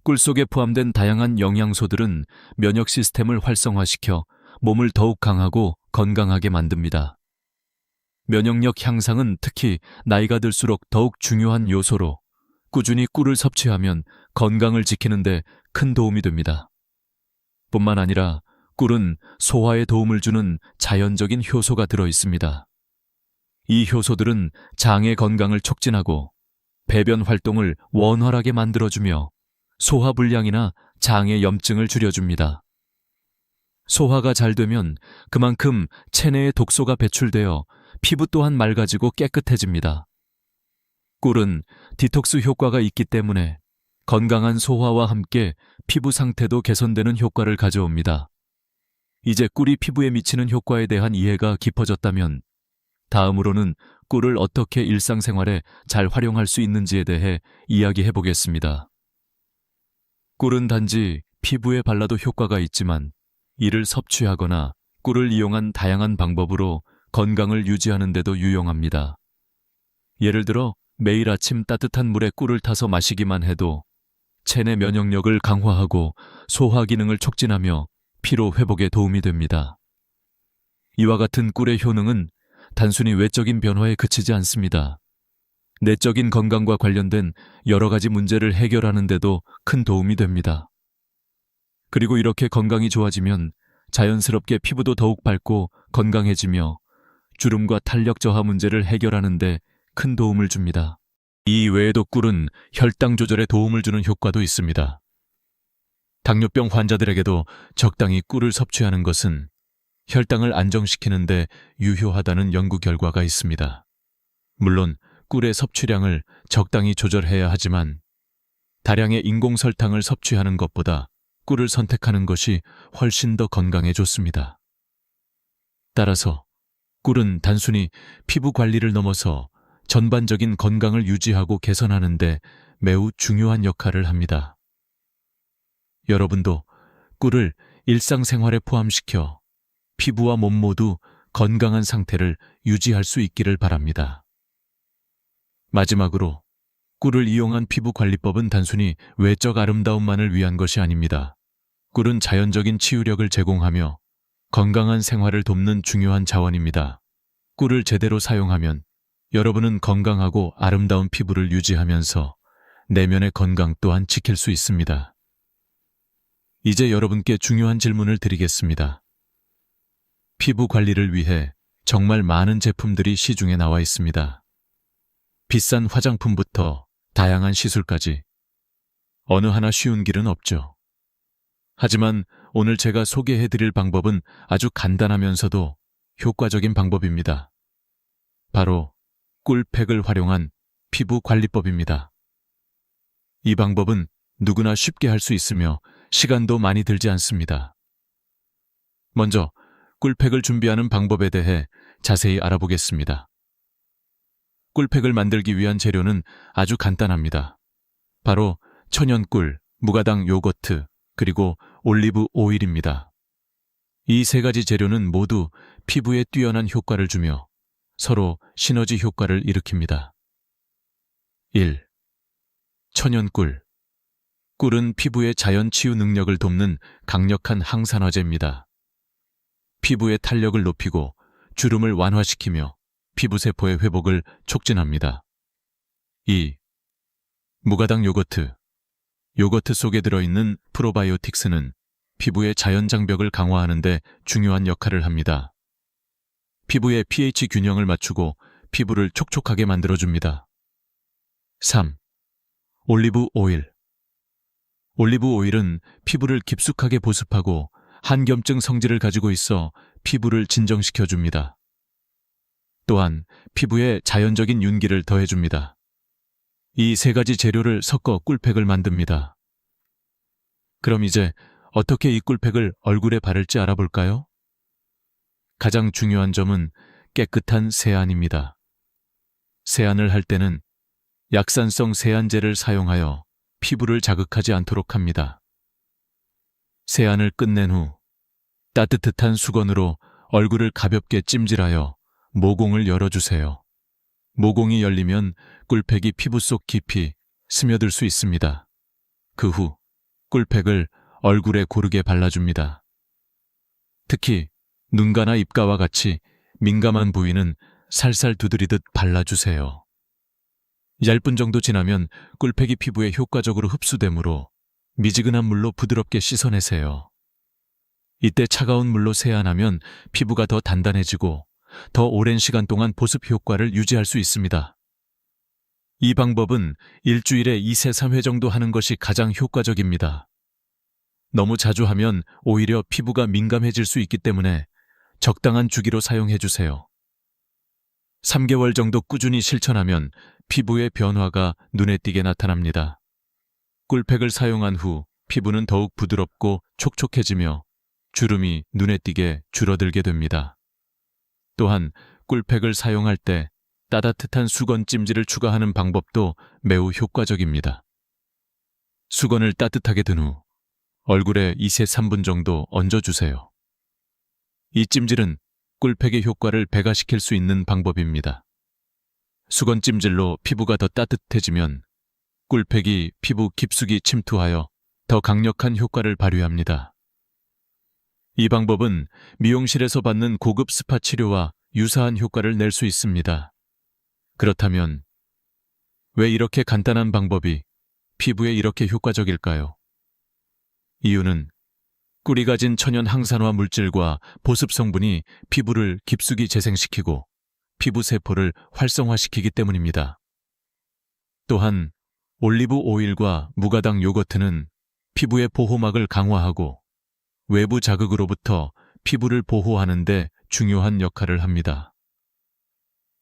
꿀 속에 포함된 다양한 영양소들은 면역 시스템을 활성화시켜 몸을 더욱 강하고 건강하게 만듭니다. 면역력 향상은 특히 나이가 들수록 더욱 중요한 요소로 꾸준히 꿀을 섭취하면 건강을 지키는 데 큰 도움이 됩니다. 뿐만 아니라 꿀은 소화에 도움을 주는 자연적인 효소가 들어 있습니다. 이 효소들은 장의 건강을 촉진하고 배변 활동을 원활하게 만들어주며 소화불량이나 장의 염증을 줄여줍니다. 소화가 잘 되면 그만큼 체내에 독소가 배출되어 피부 또한 맑아지고 깨끗해집니다. 꿀은 디톡스 효과가 있기 때문에 건강한 소화와 함께 피부 상태도 개선되는 효과를 가져옵니다. 이제 꿀이 피부에 미치는 효과에 대한 이해가 깊어졌다면 다음으로는 꿀을 어떻게 일상생활에 잘 활용할 수 있는지에 대해 이야기해 보겠습니다. 꿀은 단지 피부에 발라도 효과가 있지만 이를 섭취하거나 꿀을 이용한 다양한 방법으로 건강을 유지하는 데도 유용합니다. 예를 들어 매일 아침 따뜻한 물에 꿀을 타서 마시기만 해도 체내 면역력을 강화하고 소화 기능을 촉진하며 피로 회복에 도움이 됩니다. 이와 같은 꿀의 효능은 단순히 외적인 변화에 그치지 않습니다. 내적인 건강과 관련된 여러 가지 문제를 해결하는 데도 큰 도움이 됩니다. 그리고 이렇게 건강이 좋아지면 자연스럽게 피부도 더욱 밝고 건강해지며 주름과 탄력 저하 문제를 해결하는 데 큰 도움을 줍니다. 이 외에도 꿀은 혈당 조절에 도움을 주는 효과도 있습니다. 당뇨병 환자들에게도 적당히 꿀을 섭취하는 것은 혈당을 안정시키는 데 유효하다는 연구 결과가 있습니다. 물론 꿀의 섭취량을 적당히 조절해야 하지만 다량의 인공설탕을 섭취하는 것보다 꿀을 선택하는 것이 훨씬 더 건강에 좋습니다. 따라서 꿀은 단순히 피부 관리를 넘어서 전반적인 건강을 유지하고 개선하는 데 매우 중요한 역할을 합니다. 여러분도 꿀을 일상생활에 포함시켜 피부와 몸 모두 건강한 상태를 유지할 수 있기를 바랍니다. 마지막으로 꿀을 이용한 피부 관리법은 단순히 외적 아름다움만을 위한 것이 아닙니다. 꿀은 자연적인 치유력을 제공하며 건강한 생활을 돕는 중요한 자원입니다. 꿀을 제대로 사용하면 여러분은 건강하고 아름다운 피부를 유지하면서 내면의 건강 또한 지킬 수 있습니다. 이제 여러분께 중요한 질문을 드리겠습니다. 피부 관리를 위해 정말 많은 제품들이 시중에 나와 있습니다. 비싼 화장품부터 다양한 시술까지 어느 하나 쉬운 길은 없죠. 하지만 오늘 제가 소개해 드릴 방법은 아주 간단하면서도 효과적인 방법입니다. 바로 꿀팩을 활용한 피부 관리법입니다. 이 방법은 누구나 쉽게 할 수 있으며 시간도 많이 들지 않습니다. 먼저 꿀팩을 준비하는 방법에 대해 자세히 알아보겠습니다. 꿀팩을 만들기 위한 재료는 아주 간단합니다. 바로 천연꿀, 무가당 요거트, 그리고 올리브 오일입니다. 이 세 가지 재료는 모두 피부에 뛰어난 효과를 주며 서로 시너지 효과를 일으킵니다. 1. 천연꿀. 꿀은 피부의 자연 치유 능력을 돕는 강력한 항산화제입니다. 피부의 탄력을 높이고 주름을 완화시키며 피부세포의 회복을 촉진합니다. 2. 무가당 요거트. 요거트 속에 들어있는 프로바이오틱스는 피부의 자연 장벽을 강화하는 데 중요한 역할을 합니다. 피부의 pH 균형을 맞추고 피부를 촉촉하게 만들어줍니다. 3. 올리브 오일. 올리브 오일은 피부를 깊숙하게 보습하고 한겸증 성질을 가지고 있어 피부를 진정시켜줍니다. 또한 피부에 자연적인 윤기를 더해줍니다. 이 세 가지 재료를 섞어 꿀팩을 만듭니다. 그럼 이제 어떻게 이 꿀팩을 얼굴에 바를지 알아볼까요? 가장 중요한 점은 깨끗한 세안입니다. 세안을 할 때는 약산성 세안제를 사용하여 피부를 자극하지 않도록 합니다. 세안을 끝낸 후 따뜻한 수건으로 얼굴을 가볍게 찜질하여 모공을 열어주세요. 모공이 열리면 꿀팩이 피부 속 깊이 스며들 수 있습니다. 그 후 꿀팩을 얼굴에 고르게 발라줍니다. 특히 눈가나 입가와 같이 민감한 부위는 살살 두드리듯 발라주세요. 얇은 정도 지나면 꿀팩이 피부에 효과적으로 흡수되므로 미지근한 물로 부드럽게 씻어내세요. 이때 차가운 물로 세안하면 피부가 더 단단해지고 더 오랜 시간 동안 보습 효과를 유지할 수 있습니다. 이 방법은 일주일에 2세 3회 정도 하는 것이 가장 효과적입니다. 너무 자주 하면 오히려 피부가 민감해질 수 있기 때문에 적당한 주기로 사용해주세요. 3개월 정도 꾸준히 실천하면 피부의 변화가 눈에 띄게 나타납니다. 꿀팩을 사용한 후 피부는 더욱 부드럽고 촉촉해지며 주름이 눈에 띄게 줄어들게 됩니다. 또한 꿀팩을 사용할 때 따뜻한 수건 찜질을 추가하는 방법도 매우 효과적입니다. 수건을 따뜻하게 든 후 얼굴에 2세 3분 정도 얹어주세요. 이 찜질은 꿀팩의 효과를 배가시킬 수 있는 방법입니다. 수건 찜질로 피부가 더 따뜻해지면 꿀팩이 피부 깊숙이 침투하여 더 강력한 효과를 발휘합니다. 이 방법은 미용실에서 받는 고급 스파 치료와 유사한 효과를 낼 수 있습니다. 그렇다면 왜 이렇게 간단한 방법이 피부에 이렇게 효과적일까요? 이유는 꿀이 가진 천연 항산화 물질과 보습 성분이 피부를 깊숙이 재생시키고 피부 세포를 활성화시키기 때문입니다. 또한 올리브 오일과 무가당 요거트는 피부의 보호막을 강화하고 외부 자극으로부터 피부를 보호하는 데 중요한 역할을 합니다.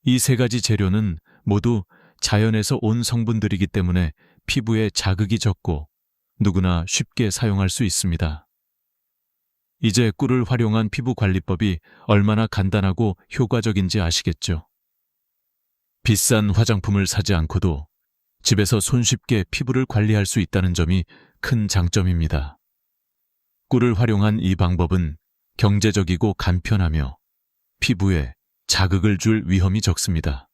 이 세 가지 재료는 모두 자연에서 온 성분들이기 때문에 피부에 자극이 적고 누구나 쉽게 사용할 수 있습니다. 이제 꿀을 활용한 피부 관리법이 얼마나 간단하고 효과적인지 아시겠죠? 비싼 화장품을 사지 않고도 집에서 손쉽게 피부를 관리할 수 있다는 점이 큰 장점입니다. 꿀을 활용한 이 방법은 경제적이고 간편하며 피부에 자극을 줄 위험이 적습니다.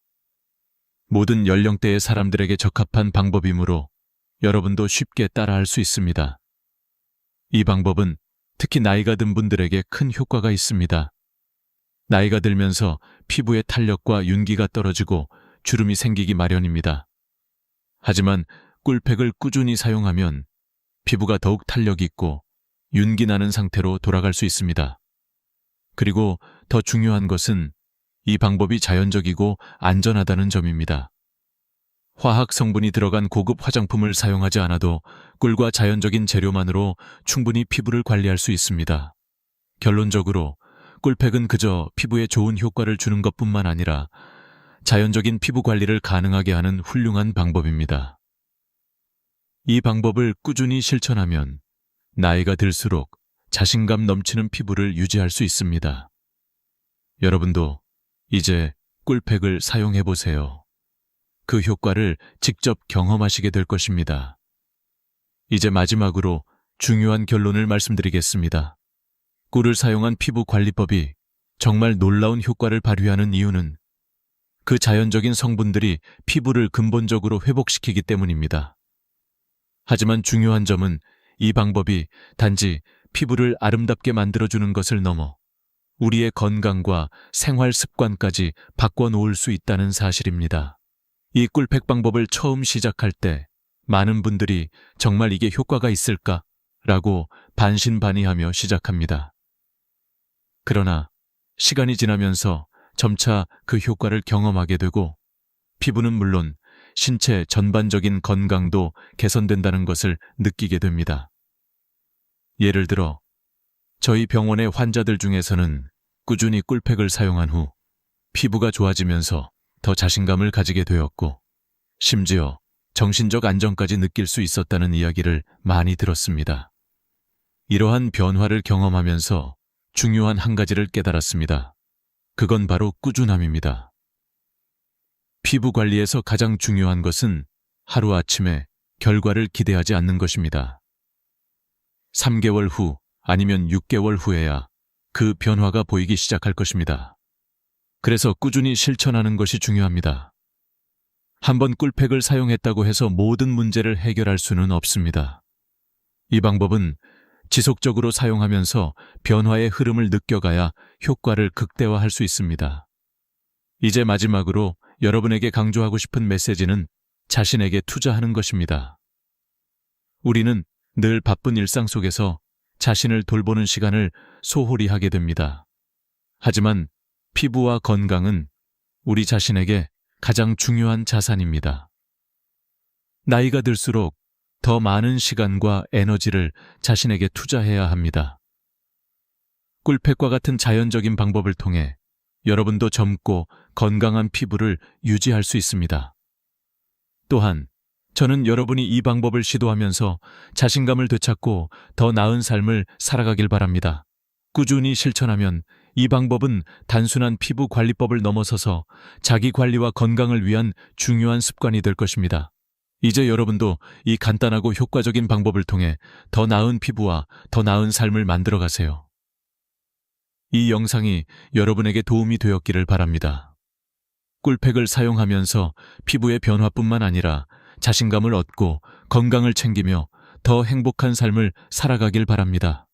모든 연령대의 사람들에게 적합한 방법이므로 여러분도 쉽게 따라할 수 있습니다. 이 방법은 특히 나이가 든 분들에게 큰 효과가 있습니다. 나이가 들면서 피부의 탄력과 윤기가 떨어지고 주름이 생기기 마련입니다. 하지만 꿀팩을 꾸준히 사용하면 피부가 더욱 탄력 있고 윤기 나는 상태로 돌아갈 수 있습니다. 그리고 더 중요한 것은 이 방법이 자연적이고 안전하다는 점입니다. 화학 성분이 들어간 고급 화장품을 사용하지 않아도 꿀과 자연적인 재료만으로 충분히 피부를 관리할 수 있습니다. 결론적으로 꿀팩은 그저 피부에 좋은 효과를 주는 것뿐만 아니라 자연적인 피부 관리를 가능하게 하는 훌륭한 방법입니다. 이 방법을 꾸준히 실천하면 나이가 들수록 자신감 넘치는 피부를 유지할 수 있습니다. 여러분도 이제 꿀팩을 사용해 보세요. 그 효과를 직접 경험하시게 될 것입니다. 이제 마지막으로 중요한 결론을 말씀드리겠습니다. 꿀을 사용한 피부 관리법이 정말 놀라운 효과를 발휘하는 이유는 그 자연적인 성분들이 피부를 근본적으로 회복시키기 때문입니다. 하지만 중요한 점은 이 방법이 단지 피부를 아름답게 만들어주는 것을 넘어 우리의 건강과 생활 습관까지 바꿔놓을 수 있다는 사실입니다. 이 꿀팩 방법을 처음 시작할 때 많은 분들이 정말 이게 효과가 있을까? 라고 반신반의하며 시작합니다. 그러나 시간이 지나면서 점차 그 효과를 경험하게 되고 피부는 물론 신체 전반적인 건강도 개선된다는 것을 느끼게 됩니다. 예를 들어 저희 병원의 환자들 중에서는 꾸준히 꿀팩을 사용한 후 피부가 좋아지면서 더 자신감을 가지게 되었고 심지어 정신적 안정까지 느낄 수 있었다는 이야기를 많이 들었습니다. 이러한 변화를 경험하면서 중요한 한 가지를 깨달았습니다. 그건 바로 꾸준함입니다. 피부 관리에서 가장 중요한 것은 하루아침에 결과를 기대하지 않는 것입니다. 3개월 후 아니면 6개월 후에야 그 변화가 보이기 시작할 것입니다. 그래서 꾸준히 실천하는 것이 중요합니다. 한번 꿀팩을 사용했다고 해서 모든 문제를 해결할 수는 없습니다. 이 방법은 지속적으로 사용하면서 변화의 흐름을 느껴가야 효과를 극대화할 수 있습니다. 이제 마지막으로 여러분에게 강조하고 싶은 메시지는 자신에게 투자하는 것입니다. 우리는 늘 바쁜 일상 속에서 자신을 돌보는 시간을 소홀히 하게 됩니다. 하지만 피부와 건강은 우리 자신에게 가장 중요한 자산입니다. 나이가 들수록 더 많은 시간과 에너지를 자신에게 투자해야 합니다. 꿀팩과 같은 자연적인 방법을 통해 여러분도 젊고 건강한 피부를 유지할 수 있습니다. 또한 저는 여러분이 이 방법을 시도하면서 자신감을 되찾고 더 나은 삶을 살아가길 바랍니다. 꾸준히 실천하면 이 방법은 단순한 피부 관리법을 넘어서서 자기 관리와 건강을 위한 중요한 습관이 될 것입니다. 이제 여러분도 이 간단하고 효과적인 방법을 통해 더 나은 피부와 더 나은 삶을 만들어 가세요. 이 영상이 여러분에게 도움이 되었기를 바랍니다. 꿀팩을 사용하면서 피부의 변화뿐만 아니라 자신감을 얻고 건강을 챙기며 더 행복한 삶을 살아가길 바랍니다.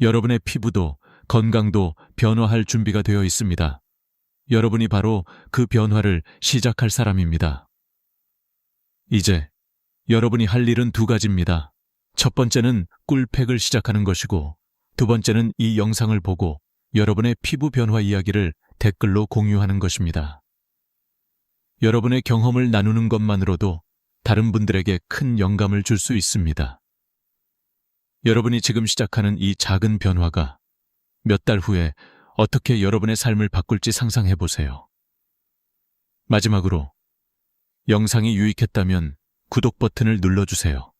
여러분의 피부도 건강도 변화할 준비가 되어 있습니다. 여러분이 바로 그 변화를 시작할 사람입니다. 이제 여러분이 할 일은 두 가지입니다. 첫 번째는 꿀팩을 시작하는 것이고, 두 번째는 이 영상을 보고 여러분의 피부 변화 이야기를 댓글로 공유하는 것입니다. 여러분의 경험을 나누는 것만으로도 다른 분들에게 큰 영감을 줄 수 있습니다. 여러분이 지금 시작하는 이 작은 변화가 몇 달 후에 어떻게 여러분의 삶을 바꿀지 상상해 보세요. 마지막으로 영상이 유익했다면 구독 버튼을 눌러주세요.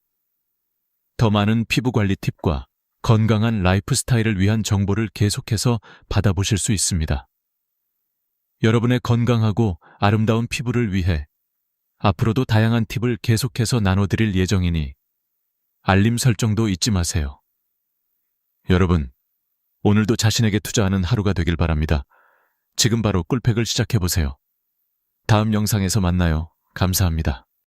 더 많은 피부 관리 팁과 건강한 라이프 스타일을 위한 정보를 계속해서 받아보실 수 있습니다. 여러분의 건강하고 아름다운 피부를 위해 앞으로도 다양한 팁을 계속해서 나눠드릴 예정이니 알림 설정도 잊지 마세요. 여러분, 오늘도 자신에게 투자하는 하루가 되길 바랍니다. 지금 바로 꿀팩을 시작해보세요. 다음 영상에서 만나요. 감사합니다.